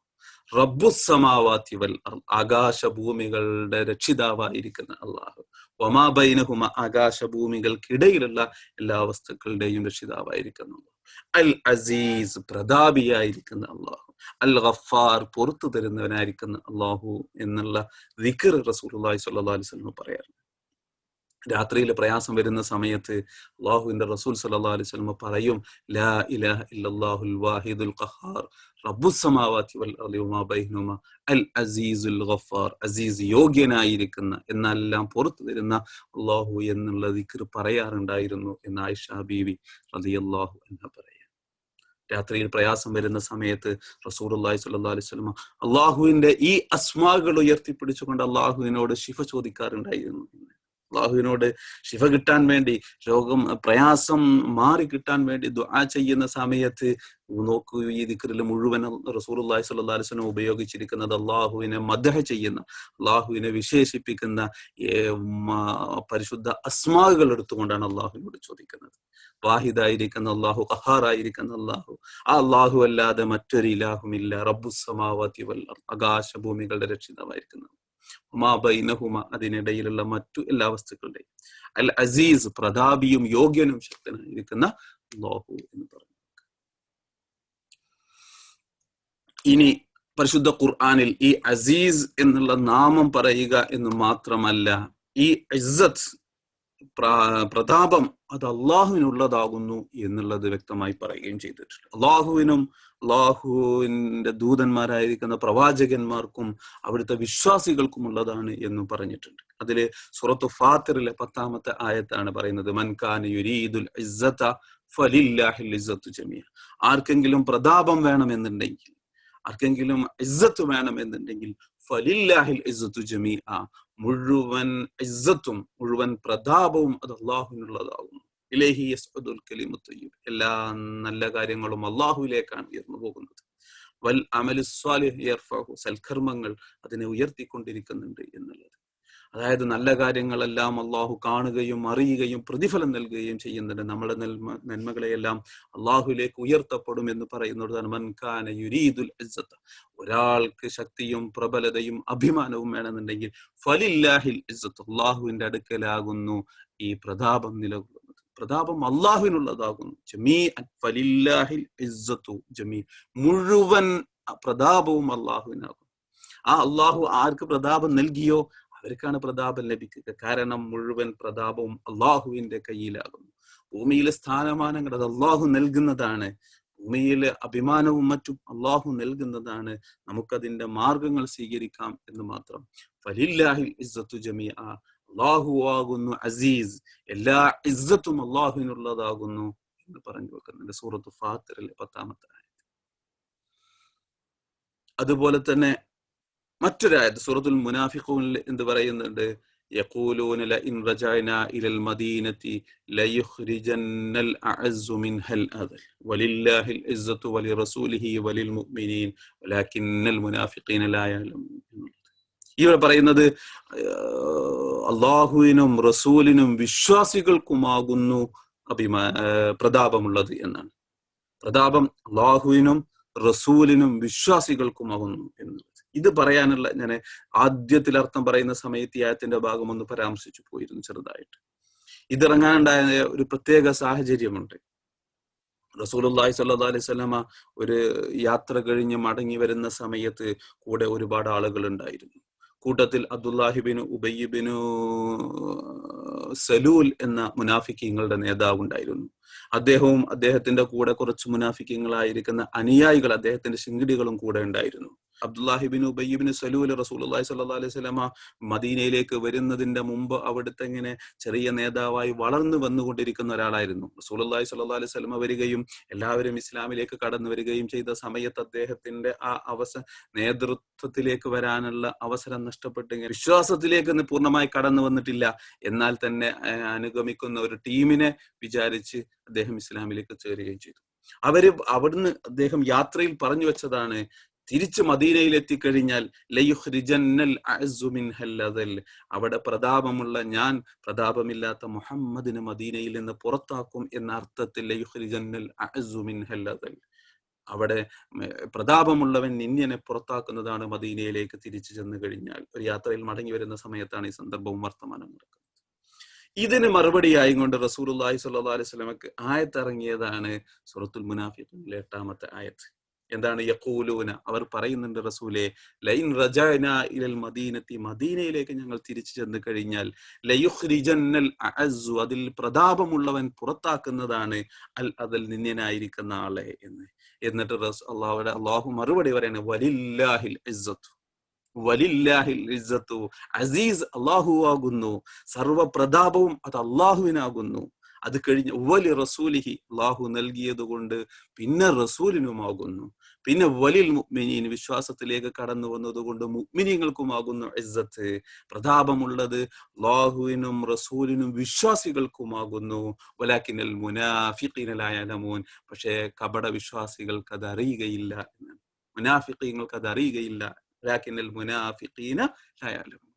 റബ്ബുസ്സമാവാതി വൽ അർദ്, ആകാശഭൂമികളുടെ രക്ഷിതാവായിരിക്കുന്ന അള്ളാഹു, വമാ ബൈനഹുമ, ആകാശഭൂമികൾക്കിടയിലുള്ള എല്ലാ വസ്തുക്കളുടെയും രക്ഷിതാവായിരിക്കുന്ന അള്ളാഹു, അൽ അസീസ്, പ്രതാപിയായിരിക്കുന്ന അള്ളാഹു, അൽ ഗഫാർ, പുറത്തു തരുന്നവനായിരിക്കുന്ന അള്ളാഹു എന്നുള്ള ദിക്ർ റസൂലുള്ളാഹി സ്വല്ലല്ലാഹു അലൈഹി വസല്ലം പറയാറുണ്ട്. രാത്രിയിൽ പ്രയാസം വരുന്ന സമയത്ത് അള്ളാഹുവിന്റെ റസൂൽ സല്ലല്ലാഹു അലൈഹി വസല്ലം പറയും, ലാ ഇലാഹ ഇല്ലല്ലാഹുൽ വാഹിദുൽ ഖഹാർ റബ്ബുസ്സമാവാതി വൽ അർദി വമാ ബൈനഹുമ അൽ അസീസുൽ ഗഫാർ, അസീസ് യോഗ്യനായിരിക്കുന്ന എന്നെല്ലാം പുറത്തു തരുന്ന അള്ളാഹു എന്നുള്ള ദിക്ർ പറയാറുണ്ടായിരുന്നു എന്ന് ആയിഷ ബീവി റളിയല്ലാഹു അൻഹ പറയാം. രാത്രിയിൽ പ്രയാസം വരുന്ന സമയത്ത് റസൂലുള്ളാഹി സ്വല്ലല്ലാഹു അലൈഹി വസല്ലം അള്ളാഹുവിന്റെ ഈ അസ്മാകൾ ഉയർത്തിപ്പിടിച്ചുകൊണ്ട് അള്ളാഹുവിനോട് ശിഫ ചോദിക്കാറുണ്ടായിരുന്നു. അള്ളാഹുവിനോട് ശിഫ കിട്ടാൻ വേണ്ടി, രോഗം പ്രയാസം മാറി കിട്ടാൻ വേണ്ടി ദുആ ചെയ്യുന്ന സമയത്ത് നോക്കൂ, ഈ ദിക്റിൽ മുഴുവൻ റസൂലുള്ളാഹി സ്വല്ലല്ലാഹു അലൈഹി വസല്ലം ഉപയോഗിച്ചിരിക്കുന്നത് അള്ളാഹുവിനെ മദ്ഹ് ചെയ്യുന്ന, അള്ളാഹുവിനെ വിശേഷിപ്പിക്കുന്ന പരിശുദ്ധ അസ്മാകൾ എടുത്തുകൊണ്ടാണ് അള്ളാഹുവിനോട് ചോദിക്കുന്നത്. വാഹിദായിരിക്കുന്ന അള്ളാഹു, ഖഹാറായിരിക്കുന്ന അള്ളാഹു, ആ അള്ളാഹു അല്ലാതെ മറ്റൊരു ഇലാഹുമില്ല. റബ്ബുസ്സമാവാതി വൽ അർദ്, ആകാശഭൂമികളുടെ രക്ഷിതാവായിരിക്കുന്നത്, ഉമാ ബൈനഹുമ, അതിനിടയിലുള്ള മറ്റു എല്ലാ വസ്തുക്കളുടെയും, അൽ അസീസ്, പ്രതാപിയും യോഗ്യനും ശക്തനായിരിക്കുന്ന അല്ലാഹു എന്ന് പറഞ്ഞു. ഇനി പരിശുദ്ധ ഖുർആനിൽ ഈ അസീസ് എന്നുള്ള നാമം പറയുക എന്ന് മാത്രമല്ല, ഈ ഇസ്സത്ത്, പ്രതാപം അത് അള്ളാഹുവിനുള്ളതാകുന്നു എന്നുള്ളത് വ്യക്തമായി പറയുകയും ചെയ്തിട്ടുണ്ട്. അള്ളാഹുവിനും അള്ളാഹുവിന്റെ ദൂതന്മാരായിരിക്കുന്ന പ്രവാചകന്മാർക്കും അവിടുത്തെ വിശ്വാസികൾക്കും ഉള്ളതാണ് എന്ന് പറഞ്ഞിട്ടുണ്ട്. അതില് സൂറത്തു ഫാത്തിറിലെ 10ാമത്തെ ആയത്താണ് പറയുന്നത്, മൻ കാന യുരീദുൽ ഇസ്സത ഫലില്ലാഹിൽ ഇസ്സത്തു ജമീഅ, ആർക്കെങ്കിലും പ്രതാപം വേണമെന്നുണ്ടെങ്കിൽ, ആർക്കെങ്കിലും ഇസ്സത്ത് വേണമെന്നുണ്ടെങ്കിൽ ഫലില്ലാഹിൽ ഇസ്സത്തു ജമീഅ, മുഴുവൻ ഇസ്സത്തും മുഴുവൻ പ്രതാപവും അത് അള്ളാഹുവിനുള്ളതാകുന്നു. ഇലൈഹി യസ്അദുൽ കലിമു തയ്യിബ്, എല്ലാ നല്ല കാര്യങ്ങളും അള്ളാഹുവിലേക്കാണ് ഉയർന്നു പോകുന്നത്. വൽ അമലു സ്വാലിഹ് യർഫഉ, സൽക്കർമ്മങ്ങൾ അതിനെ ഉയർത്തിക്കൊണ്ടിരിക്കുന്നുണ്ട് എന്നുള്ളത്. അതായത് നല്ല കാര്യങ്ങളെല്ലാം അള്ളാഹു കാണുകയും അറിയുകയും പ്രതിഫലം നൽകുകയും ചെയ്യുന്നുണ്ട്. നമ്മുടെ നന്മകളെയെല്ലാം അള്ളാഹുലേക്ക് ഉയർത്തപ്പെടും എന്ന് പറയുന്നതാണ്. മൻ കാന യുരീദുൽ ഇസ്സത, ഒരാൾക്ക് ശക്തിയും പ്രബലതയും അഭിമാനവും വേണമെന്നുണ്ടെങ്കിൽ ഫലില്ലാഹിൽ ഇസ്സത്ത്, അള്ളാഹുവിന്റെ അടുക്കലാകുന്നു ഈ പ്രതാപം നിലകൊള്ളുന്നത്. പ്രതാപം അള്ളാഹുവിനുള്ളതാകുന്നു. ജമീഅൻ ഫലില്ലാഹിൽ ഇസ്സത്തു ജമീ, മുഴുവൻ പ്രതാപവും അള്ളാഹുവിനാകും. ആ അള്ളാഹു ആർക്ക് പ്രതാപം നൽകിയോ അവർക്കാണ് പ്രതാപം ലഭിക്കുക. കാരണം മുഴുവൻ പ്രതാപവും അള്ളാഹുവിന്റെ കയ്യിലാകുന്നു. ഭൂമിയിലെ സ്ഥാനമാനങ്ങൾ അത് അള്ളാഹു നൽകുന്നതാണ്. ഭൂമിയിലെ അഭിമാനവും മറ്റും അള്ളാഹു നൽകുന്നതാണ്. നമുക്കതിന്റെ മാർഗങ്ങൾ സ്വീകരിക്കാം എന്ന് മാത്രം. ഫലില്ലാഹിൽ ഇസ്സത്തു ജമീഅ, അള്ളാഹു ആകുന്നു അസീസ്, എല്ലാ ഇസ്സത്തും അള്ളാഹുവിനുള്ളതാകുന്നു എന്ന് പറഞ്ഞു വെക്കുന്നുണ്ട് സൂറത്ത് ഫാത്തിറിലെ 10-ാമത്തെ ആയത്ത്. അതുപോലെ തന്നെ മറ്റൊരായത്ത് സൂറത്തുൽ മുനാഫിഖൂനിൽ എന്ത് പറയുന്നുണ്ട്? യഖൂലൂന ലഇൻ റജഅനാ ഇലൽ മദീനതി ലയുഖ്രിജന്നൽ അഅസ്സു മിൻഹൽ അദൽ വലില്ലാഹിൽ ഇസ്സത്തു വലിറസൂലിഹി വലിൽ മുഅ്മിനീൻ വലാകിന്നൽ മുനാഫിഖീന ലാ യഅലമൂൻ. ഇവിടെ പറയുന്നത് അള്ളാഹുവിനും റസൂലിനും വിശ്വാസികൾക്കുമാകുന്നു പ്രതാപമുള്ളത് എന്നാണ്. പ്രതാപം അള്ളാഹുവിനും റസൂലിനും വിശ്വാസികൾക്കുമാകുന്നു എന്നുള്ളത്. ഇത് പറയാനുള്ള ഞാൻ ആദ്യത്തിൽ അർത്ഥം പറയുന്ന സമയത്ത് ഈ ആയത്തിന്റെ ഭാഗം ഒന്ന് പരാമർശിച്ചു പോയിരുന്നു ചെറുതായിട്ട്. ഇതിറങ്ങാനുണ്ടായ ഒരു പ്രത്യേക സാഹചര്യമുണ്ട്. റസൂലുള്ളാഹി സ്വല്ലല്ലാഹു അലൈഹി വസല്ലമ ഒരു യാത്ര കഴിഞ്ഞ് മടങ്ങി വരുന്ന സമയത്ത് കൂടെ ഒരുപാട് ആളുകൾ ഉണ്ടായിരുന്നു. കൂട്ടത്തിൽ അബ്ദുല്ലാഹിബിൻ ഉബയ്യബിനു സലൂൽ എന്ന മുനാഫിക്കീങ്ങളുടെ നേതാവ് ഉണ്ടായിരുന്നു. അദ്ദേഹവും അദ്ദേഹത്തിന്റെ കൂടെ കുറച്ച് മുനാഫിക്കങ്ങളായിരിക്കുന്ന അനുയായികൾ, അദ്ദേഹത്തിന്റെ ശിങ്കിടികളും കൂടെ ഉണ്ടായിരുന്നു. അബ്ദുല്ലാഹിബിൻ ഉബയ്യബിൻ സലൂൽ റസൂലുള്ളാഹി സ്വല്ലല്ലാഹു അലൈഹി വസല്ലമ മദീനയിലേക്ക് വരുന്നതിന്റെ മുമ്പ് അവിടുത്തെ ഇങ്ങനെ ചെറിയ നേതാവായി വളർന്നു വന്നുകൊണ്ടിരിക്കുന്ന ഒരാളായിരുന്നു. റസൂലുള്ളാഹി സ്വല്ലല്ലാഹു അലൈഹി വസല്ലമ വരികയും എല്ലാവരും ഇസ്ലാമിലേക്ക് കടന്നു വരികയും ചെയ്ത സമയത്ത് അദ്ദേഹത്തിന്റെ ആ നേതൃത്വത്തിലേക്ക് വരാനുള്ള അവസരം നഷ്ടപ്പെട്ട് വിശ്വാസത്തിലേക്ക് പൂർണ്ണമായി കടന്നു വന്നിട്ടില്ല. എന്നാൽ തന്നെ അനുഗമിക്കുന്ന ഒരു ടീമിനെ വിചാരിച്ച് അദ്ദേഹം ഇസ്ലാമിലേക്ക് ചേരുകയും ചെയ്തു. അവിടുന്ന് അദ്ദേഹം യാത്രയിൽ പറഞ്ഞു വെച്ചതാണ്, തിരിച്ച് മദീനയിൽ എത്തിക്കഴിഞ്ഞാൽ ലയുഖ്രിജന്നൽ അഅസ്സു മിൻഹൽ അദൽ, അവിടെ പ്രതാപമുള്ള ഞാൻ പ്രതാപമില്ലാത്ത മുഹമ്മദിനെ മദീനയിൽ നിന്ന് പുറത്താക്കും എന്ന അർത്ഥത്തിൽ ലയുഖ്രിജന്നൽ അഅസ്സു മിൻഹൽ അദൽ, അവിടെ പ്രതാപമുള്ളവൻ നിന്യനെ പുറത്താക്കുന്നതാണ് മദീനയിലേക്ക് തിരിച്ചു ചെന്ന് കഴിഞ്ഞാൽ. ഒരു യാത്രയിൽ മടങ്ങി വരുന്ന സമയത്താണ് ഈ സന്ദർഭവും വർത്തമാനം നടക്കുന്നത്. ഇതിന് മറുപടിയായി കൊണ്ട് റസൂലുള്ളാഹി സ്വല്ലല്ലാഹു അലൈഹി വസല്ലമക്ക് ആയത്ത് ഇറങ്ങിയതാണ് സൂറത്തുൽ മുനാഫിഖൂനിലെ 8-ാമത്തെ ആയത്ത്. എന്താണ്? യഖൂലൂന, അവർ പറയുന്നുണ്ട് റസൂലേ, ലൈൻ റജഅനാ ഇലൽ മദീനത്തി, മദീനയിലേക്ക് ഞങ്ങൾ തിരിച്ചു ചെന്ന് കഴിഞ്ഞാൽ ലയുഖ്രിജന്നൽ അഅസ്സു, അതിൽ പ്രതാപമുള്ളവൻ പുറത്താക്കുന്നതാണ് അൽ അദൽ, നിന്യനായിരിക്കുന്ന ആളെ എന്ന്. എന്നിട്ട് അള്ളാഹു മറുപടി പറയാണ്, വലില്ലാഹിൽ ഇസ്സത്തു, വലില്ലാഹിൽ ഇസ്സത്തു, അസീസ് അള്ളാഹു ആകുന്നു, സർവ പ്രതാപവും അത് അള്ളാഹുവിനാകുന്നു. അത് കഴിഞ്ഞ് വലി റസൂലിഹി, അള്ളാഹു നൽകിയത് കൊണ്ട് പിന്നെ റസൂലിനുമാകുന്നു, പിന്നെ വലിൽ മുഅ്മിനീൻ, വിശ്വാസത്തിലേക്ക് കടന്നു വന്നതുകൊണ്ട് മുഅ്മിനീങ്ങൾക്കുമാകുന്നു ഇസ്സത്ത്, പ്രതാപമുള്ളത് അള്ളാഹുവിനും റസൂലിനും വിശ്വാസികൾക്കുമാകുന്നു. വലാകിന്നൽ മുനാഫിഖീന ലാ യഅലമൂൻ, പക്ഷേ കപട വിശ്വാസികൾക്ക് അത് അറിയുകയില്ല എന്നാണ്. മുനാഫിഖീങ്ങൾക്ക് അത് അറിയുകയില്ല. വലാകിന്നൽ മുനാഫിഖീന ലാ യഅലമൂൻ.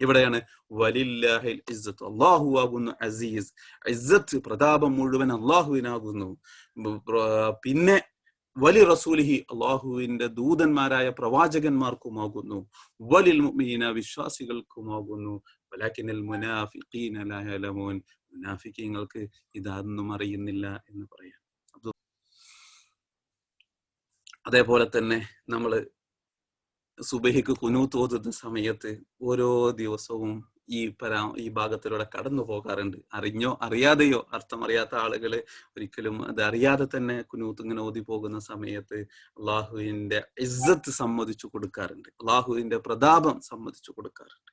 ഇവിടെയാണ് വലില്ലാഹിൽ ഇസ്സത്ത്, അള്ളാഹു ആകുന്നു അസീസ്, ഇസ്സത്ത് പ്രതാപം മുഴുവൻ അള്ളാഹുവിനാകുന്നു. പിന്നെ വലി റസൂലിഹി, അള്ളാഹുവിന്റെ ദൂതന്മാരായ പ്രവാചകന്മാർക്കുമാകുന്നു. വലിൽ മുഅ്മിനീന, വിശ്വാസികൾക്കുമാകുന്നു. വലാകിന്നൽ മുനാഫിഖീന ലാ യഅലമൂൻ, മുനാഫിഖീങ്ങൾക്ക് ഇതൊന്നും അറിയുന്നില്ല എന്ന് പറയാം. അതേപോലെ തന്നെ നമ്മൾ സുബഹിക്ക് ഖുനൂത്ത് ഓതുന്ന സമയത്ത് ഓരോ ദിവസവും ഈ ഭാഗത്തിലൂടെ കടന്നു പോകാറുണ്ട്. അറിഞ്ഞോ അറിയാതെയോ, അർത്ഥമറിയാത്ത ആളുകള് ഒരിക്കലും അത് അറിയാതെ തന്നെ ഖുനൂത്ത് ഇങ്ങനെ ഓതി പോകുന്ന സമയത്ത് അള്ളാഹുവിന്റെ ഇസ്സത്ത് സമ്മതിച്ചു കൊടുക്കാറുണ്ട്, അള്ളാഹുവിന്റെ പ്രതാപം സമ്മതിച്ചു കൊടുക്കാറുണ്ട്.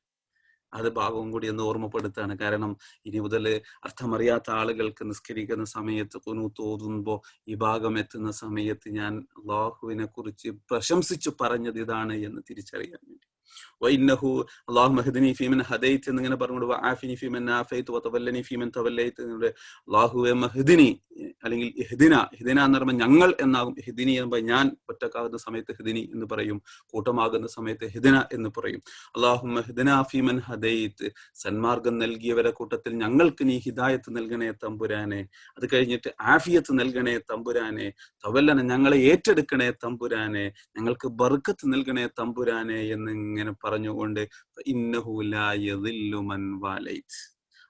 അത് ഭാഗവും കൂടി ഒന്ന് ഓർമ്മപ്പെടുത്താണ്. കാരണം ഇനി മുതൽ അർത്ഥമറിയാത്ത ആളുകൾക്ക് നിസ്കരിക്കുന്ന സമയത്ത് ഖുനൂത്ത് ഓതുമ്പോൾ ഈ ഭാഗം എത്തുന്ന സമയത്ത് ഞാൻ അള്ളാഹുവിനെ കുറിച്ച് പ്രശംസിച്ചു പറഞ്ഞത് ഇതാണ് എന്ന് തിരിച്ചറിയാൻ വേണ്ടി. വഇന്നഹു അല്ലാഹുമ്മ ഹ്ദിനി ഫീമൻ ഹദൈത് എന്നിങ്ങനെ പറഞ്ഞുകൊണ്ട് വആഫിനി ഫീമൻ ആഫൈത് വതവല്ലനി ഫീമൻ തവല്ലൈത് എന്നിവിടെ അല്ലാഹുവേ മഹ്ദിനി അല്ലെങ്കിൽ ഇഹ്ദിന, ഇഹ്ദിന എന്ന് പറയുമ്പോൾ ഞങ്ങൾ എന്നാകും, ഇഹ്ദിനി എന്ന് ഞാൻ ഒറ്റക്കാകുന്ന സമയത്ത് ഇഹ്ദിനി എന്ന് പറയും, കൂട്ടമാകുന്ന സമയത്ത് ഇഹ്ദിന എന്ന് പറയും. അല്ലാഹുമ്മ ഹ്ദിന ഫീമൻ ഹദൈത്, സന്മാർഗം നൽകിയവരെ കൂട്ടത്തിൽ ഞങ്ങൾക്ക് നീ ഹിദായത്ത് നൽകണേ തമ്പുരാനെ. അത് കഴിഞ്ഞിട്ട് ആഫിയത്ത് നൽകണേ തമ്പുരാനെ, തവല്ലന ഞങ്ങളെ ഏറ്റെടുക്കണേ തമ്പുരാനെ, ഞങ്ങൾക്ക് ബർക്കത്ത് നൽകണേ തമ്പുരാനെ എന്നിങ്ങനെ പറഞ്ഞുകൊണ്ട് ഇന്നഹു ലാ യദില്ലു മൻ വാലൈത്,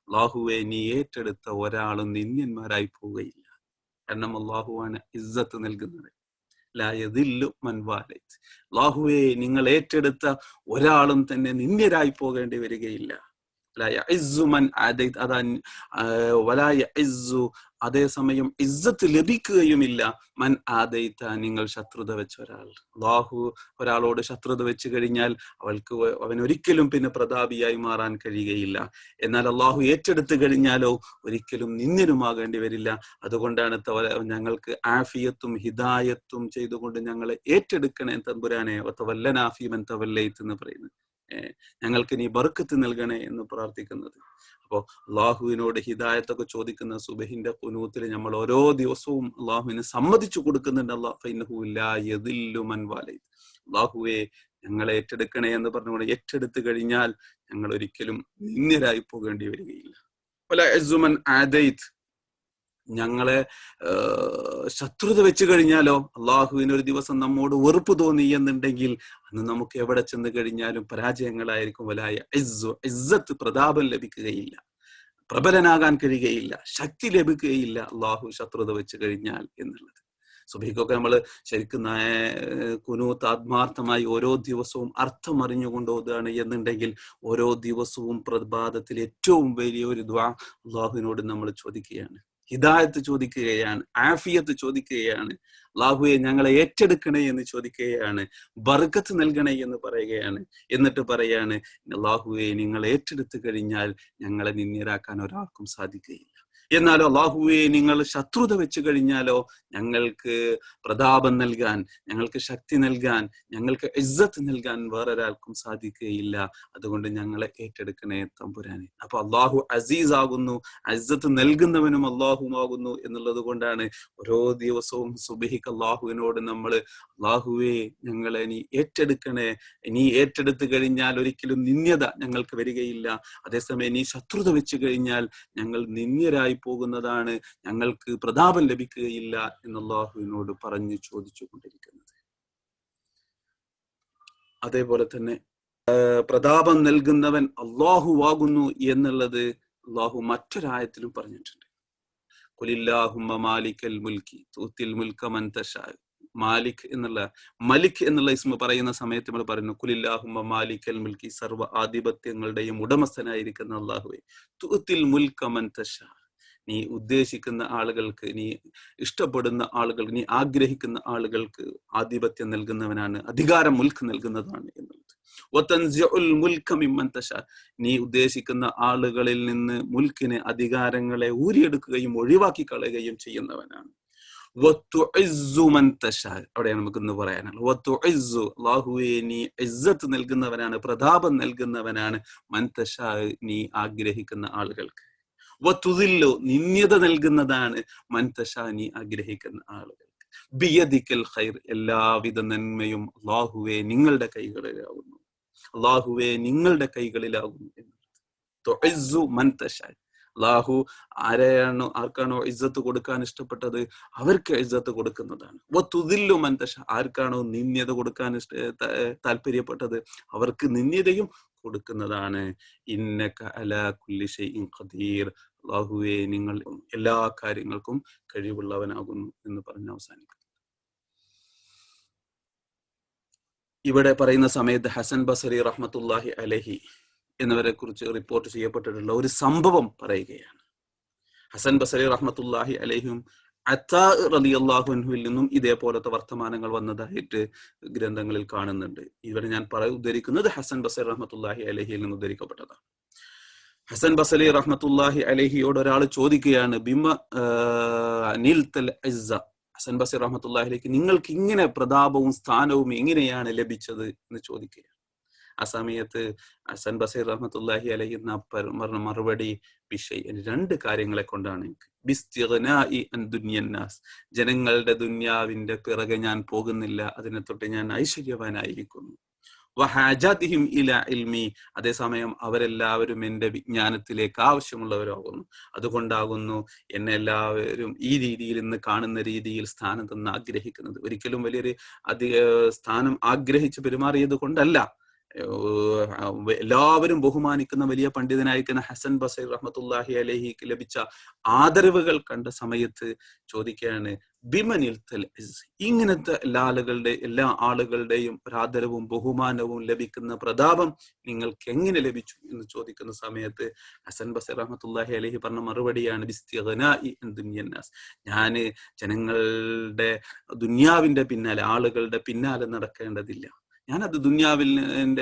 അല്ലാഹുവെ നീ ഏറ്റെടുത്ത ഒരാളും നിന്ദ്യന്മാരായി പോവുകയില്ല. കാരണം അല്ലാഹുവാണ് ഇസ്സത്ത് നൽകുന്നത്. ലാ യദില്ലു മൻ വാലൈത്. അല്ലാഹുവേ നിങ്ങൾ ഏറ്റെടുത്ത ഒരാളും തന്നെ നിന്ദ്യരായി പോകേണ്ടി വരികയില്ല. ലാ യഇസ്സു മൻ ആദൈത്, അതാ വലാ യഇസ്സു, അതേസമയം ഇസ്സത്ത് ലഭിക്കുകയുമില്ല മൻ ആദൈത, നിങ്ങൾ ശത്രുത വെച്ച ഒരാൾ. അല്ലാഹു ഒരാളോട് ശത്രുത വെച്ച് കഴിഞ്ഞാൽ അവൻ ഒരിക്കലും പിന്നെ പ്രതാപിയായി മാറാൻ കഴിയുകയില്ല. എന്നാൽ അല്ലാഹു ഏറ്റെടുത്തു കഴിഞ്ഞാലോ ഒരിക്കലും നിന്ദ്യനുമാകേണ്ടി വരില്ല. അതുകൊണ്ടാണ് ഞങ്ങൾക്ക് ആഫിയത്തും ഹിദായത്തും ചെയ്തുകൊണ്ട് ഞങ്ങളെ ഏറ്റെടുക്കണേ തമ്പുരാനെ വല്ലനാ ഫീമൻ തവല്ലൈത്ത് എന്ന് പറയുന്നത്. ഞങ്ങൾക്ക് നീ ബർക്കത്ത് നൽകണേ എന്ന് പ്രാർത്ഥിക്കുന്നത്. അപ്പോ അള്ളാഹുവിനോട് ഹിദായത്തൊക്കെ ചോദിക്കുന്ന സുബഹിന്റെ ഖുനൂത്തിൽ നമ്മൾ ഓരോ ദിവസവും അള്ളാഹുവിനെ സമ്മതിച്ചു കൊടുക്കുന്നുണ്ട്. അള്ളാഹുവെ ഞങ്ങളെ ഏറ്റെടുക്കണേ എന്ന് പറഞ്ഞുകൊണ്ട് ഏറ്റെടുത്തു കഴിഞ്ഞാൽ ഞങ്ങൾ ഒരിക്കലും നിന്ദ്യരായി പോകേണ്ടി വരികയില്ല. ഞങ്ങളെ ശത്രുത വെച്ച് കഴിഞ്ഞാലോ, അള്ളാഹുവിന് ഒരു ദിവസം നമ്മോട് വെറുപ്പ് തോന്നി എന്നുണ്ടെങ്കിൽ അന്ന് നമുക്ക് എവിടെ ചെന്ന് കഴിഞ്ഞാലും പരാജയങ്ങളായിരിക്കും. ഇസ്സത്ത്, പ്രതാപം ലഭിക്കുകയില്ല, പ്രബലനാകാൻ കഴിയുകയില്ല, ശക്തി ലഭിക്കുകയില്ല അള്ളാഹു ശത്രുത വെച്ച് കഴിഞ്ഞാൽ എന്നുള്ളത്. സുബഹിക്കൊക്കെ നമ്മൾ ശരിക്കും കുനൂത്ത് ആത്മാർത്ഥമായി ഓരോ ദിവസവും അർത്ഥം അറിഞ്ഞുകൊണ്ട് ഓതുകയാണ് എന്നുണ്ടെങ്കിൽ ഓരോ ദിവസവും പ്രഭാതത്തിൽ ഏറ്റവും വലിയൊരു ദുആ അള്ളാഹുവിനോട് നമ്മൾ ചോദിക്കുകയാണ്, ഹിദായത്ത് ചോദിക്കുകയാണ്, ആഫിയത്ത് ചോദിക്കുകയാണ്, അല്ലാഹുവേ ഞങ്ങളെ ഏറ്റെടുക്കണേ എന്ന് ചോദിക്കുകയാണ്, ബർക്കത്ത് നൽകണേ എന്ന് പറയുകയാണ്. എന്നിട്ട് പറയാണ്, അല്ലാഹുവേ നിങ്ങൾ ഏറ്റെടുത്തു കഴിഞ്ഞാൽ ഞങ്ങളെ നിന്ദ്യരാക്കാൻ ഒരാൾക്കും സാധിക്കുകയില്ല. എന്നാലോ അല്ലാഹുവേ നിങ്ങൾ ശത്രുത വെച്ച് കഴിഞ്ഞാലോ ഞങ്ങൾക്ക് പ്രതാപം നൽകാൻ, ഞങ്ങൾക്ക് ശക്തി നൽകാൻ, ഞങ്ങൾക്ക് ഇസ്സത്ത് നൽകാൻ വേറൊരാൾക്കും സാധിക്കുകയില്ല. അതുകൊണ്ട് ഞങ്ങളെ ഏറ്റെടുക്കണേ തമ്പുരാനെ. അപ്പൊ അല്ലാഹു അസീസ് ആകുന്നു, ഇസ്സത്ത് നൽകുന്നവനും അല്ലാഹുമാകുന്നു എന്നുള്ളത് കൊണ്ടാണ് ഓരോ ദിവസവും സുബഹിക്ക് അല്ലാഹുവിനോട് നമ്മൾ അല്ലാഹുവേ ഞങ്ങളെ നീ ഏറ്റെടുക്കണേ, നീ ഏറ്റെടുത്തു കഴിഞ്ഞാൽ ഒരിക്കലും നിന്ദ്യത ഞങ്ങൾക്ക് വരികയില്ല, അതേസമയം നീ ശത്രുത വെച്ച് കഴിഞ്ഞാൽ ഞങ്ങൾ നിന്ദ്യരായി പോകുന്നതാണ്, ഞങ്ങൾക്ക് പ്രതാപം ലഭിക്കുകയില്ല എന്ന് അല്ലാഹുവിനോട് പറഞ്ഞു ചോദിച്ചു കൊണ്ടിരിക്കുന്നത്. അതേപോലെ തന്നെ പ്രതാപം നൽകുന്നവൻ അല്ലാഹുവാകുന്നു എന്നുള്ളത് അല്ലാഹു മറ്റൊരായത്തിലും പറഞ്ഞിട്ടുണ്ട്. ഖുലില്ലാഹുമ്മ മാലിക്കൽ മുൽക്കി തൂത്തിൽ മുൽക മൻ തശാ. മാലിക് എന്നുള്ള മലിക് എന്നുള്ള ഇസ്മ പറയുന്ന സമയത്ത് നമ്മൾ പറയുന്നു ഖുലില്ലാഹുമ്മ മാലിക്കൽ മുൽക്കി, സർവ്വ ആധിപത്യങ്ങളുടെയും ഉടമസ്ഥനായിരിക്കുന്ന അല്ലാഹുവേ, തൂത്തിൽ മുൽക മൻ തശാ, നീ ഉദ്ദേശിക്കുന്ന ആളുകൾക്ക്, നീ ഇഷ്ടപ്പെടുന്ന ആളുകൾ, നീ ആഗ്രഹിക്കുന്ന ആളുകൾക്ക് ആധിപത്യം നൽകുന്നവനാണ്, അധികാരം മുൽക്ക് നൽകുന്നതാണ് എന്നുള്ളത്. വതൻസിഉൽ മുൽക മിമ്മൻ തശാ, നീ ഉദ്ദേശിക്കുന്ന ആളുകളിൽ നിന്ന് മുൽക്കിനെ, അധികാരങ്ങളെ ഊരിയെടുക്കുകയും ഒഴിവാക്കി കളയുകയും ചെയ്യുന്നവനാണ്. വതുഇസ്സു മൻ തശാ, അവിടെയാണ് നമുക്ക് ഇന്ന് പറയാനുള്ളത്. വതുഇസ്സു, അല്ലാഹുവേ നീ ഇസ്സത്ത് നൽകുന്നവനാണ്, പ്രതാപം നൽകുന്നവനാണ്, മൻ തശാ നീ ആഗ്രഹിക്കുന്ന ആളുകൾക്ക്. വതുദില്ലു, നിന്ദ്യത നൽകുന്നതാണ്, മൻ തശാ നീ ആഗ്രഹിക്കുന്ന ആളുകൾക്ക്. ബിയദിക്കൽ ഖൈർ, എല്ലാവിധ നന്മയും അല്ലാഹുവേ നിങ്ങളുടെ കൈകളിലാകുന്നു, അല്ലാഹുവേ നിങ്ങളുടെ കൈകളിലാകുന്നു എന്നുള്ളത്. തുഇസ്സു മൻ തശാ, അല്ലാഹു ആർക്കാണോ ഇസ്സത്ത് കൊടുക്കാൻ ഇഷ്ടപ്പെട്ടത് അവർക്ക് ഇസ്സത്ത് കൊടുക്കുന്നതാണ്. വതുദില്ലു മൻ തശാ, ആർക്കാണോ നിന്ദ്യത കൊടുക്കാൻ താല്പര്യപ്പെട്ടത് അവർക്ക് നിന്ദ്യതയും കൊടുക്കുന്നതാണ്. ഇന്നക അലാ കുല്ലി ഷൈഇൻ ഖദീർ, അല്ലാഹുവേ നിങ്ങൾ എല്ലാ കാര്യങ്ങൾക്കും കഴിവുള്ളവനാകുന്നു എന്ന് പറഞ്ഞ് അവസാനിക്കും. ഇവിടെ പറയുന്ന സമയത്ത് ഹസൻ ബസരി റഹ്മത്തുള്ളാഹി അലൈഹി എന്നിവരെ കുറിച്ച് റിപ്പോർട്ട് ചെയ്യപ്പെട്ടിട്ടുള്ള ഒരു സംഭവം പറയുകയാണ്. ഹസൻ ബസരി റഹ്മത്തുള്ളാഹി അലൈഹിയും അത്താ റളിയല്ലാഹു അൻഹുവിൽ നിന്നും ഇതേപോലത്തെ വർത്തമാനങ്ങൾ വന്നതായിട്ട് ഗ്രന്ഥങ്ങളിൽ കാണുന്നുണ്ട്. ഇവിടെ ഞാൻ ഉദ്ധരിക്കുന്നത് ഹസൻ ബസരി റഹ്മത്തുള്ളാഹി അലൈഹിയിൽ നിന്ന് ഉദ്ധരിക്കപ്പെട്ടതാണ്. ഹസൻ ബസരി റഹ്മത്തുള്ളാഹി അലൈഹിയോട് ഒരാൾ ചോദിക്കുകയാണ്, ബിമ നിൽതൽ ഇസ്സ, ഹസൻ ബസരി റഹ്മത്തുള്ളാഹി അലൈഹി നിങ്ങൾക്ക് ഇങ്ങനെ പ്രതാപവും സ്ഥാനവും എങ്ങനെയാണ് ലഭിച്ചത് എന്ന് ചോദിക്കുകയാണ്. ആ സമയത്ത് ഹസൻ ബസരി റഹ്മത്തുള്ളാഹി അലൈഹി പറഞ്ഞ മറുപടി, രണ്ട് കാര്യങ്ങളെ കൊണ്ടാണ് എനിക്ക്. ബിസ്തിഗ്നാഇ അൻ ദുനിയന്നാസ്, ജനങ്ങളുടെ ദുന്യാവിന്റെ പിറകെ ഞാൻ പോകുന്നില്ല, അതിനെ തൊട്ട് ഞാൻ ഐശ്വര്യവാനായിരിക്കുന്നു. വഹാജാതിഹിം ഇലാ ഇൽമി, അതേസമയം അവരെല്ലാവരും എൻ്റെ വിജ്ഞാനത്തിലേക്ക് ആവശ്യമുള്ളവരാകുന്നു. അതുകൊണ്ടാകുന്നു എന്നെ എല്ലാവരും ഈ രീതിയിൽ ഇന്ന് കാണുന്ന രീതിയിൽ സ്ഥാനം തന്ന് ആഗ്രഹിക്കുന്നത്. ഒരിക്കലും വലിയൊരു സ്ഥാനം ആഗ്രഹിച്ച് പെരുമാറിയത് കൊണ്ടല്ല, എല്ലാവരും ബഹുമാനിക്കുന്ന വലിയ പണ്ഡിതനായിരിക്കുന്ന ഹസൻ ബസരി റഹ്മത്തുള്ളാഹി അലൈഹിക്ക് ലഭിച്ച ആദരവുകൾ കണ്ട സമയത്ത് ചോദിക്കുകയാണ്, ബിമനിൽ തൽ ഇസ്, ഇങ്ങനത്തെ എല്ലാ ആളുകളുടെയും ആദരവും ബഹുമാനവും ലഭിക്കുന്ന പ്രതാപം നിങ്ങൾക്ക് എങ്ങനെ ലഭിച്ചു എന്ന് ചോദിക്കുന്ന സമയത്ത് ഹസൻ ബസരി റഹ്മത്തുള്ളാഹി അലൈഹി പറഞ്ഞ മറുപടിയാണ്, ബിസ്തിഗ്നാഇ അൻ ദുനിയന്നാസ്, ഞാന് ജനങ്ങളുടെ ദുനിയാവിന്റെ പിന്നാലെ, ആളുകളുടെ പിന്നാലെ നടക്കേണ്ടതില്ല. ഞാനത് ദുനിയാവിൽ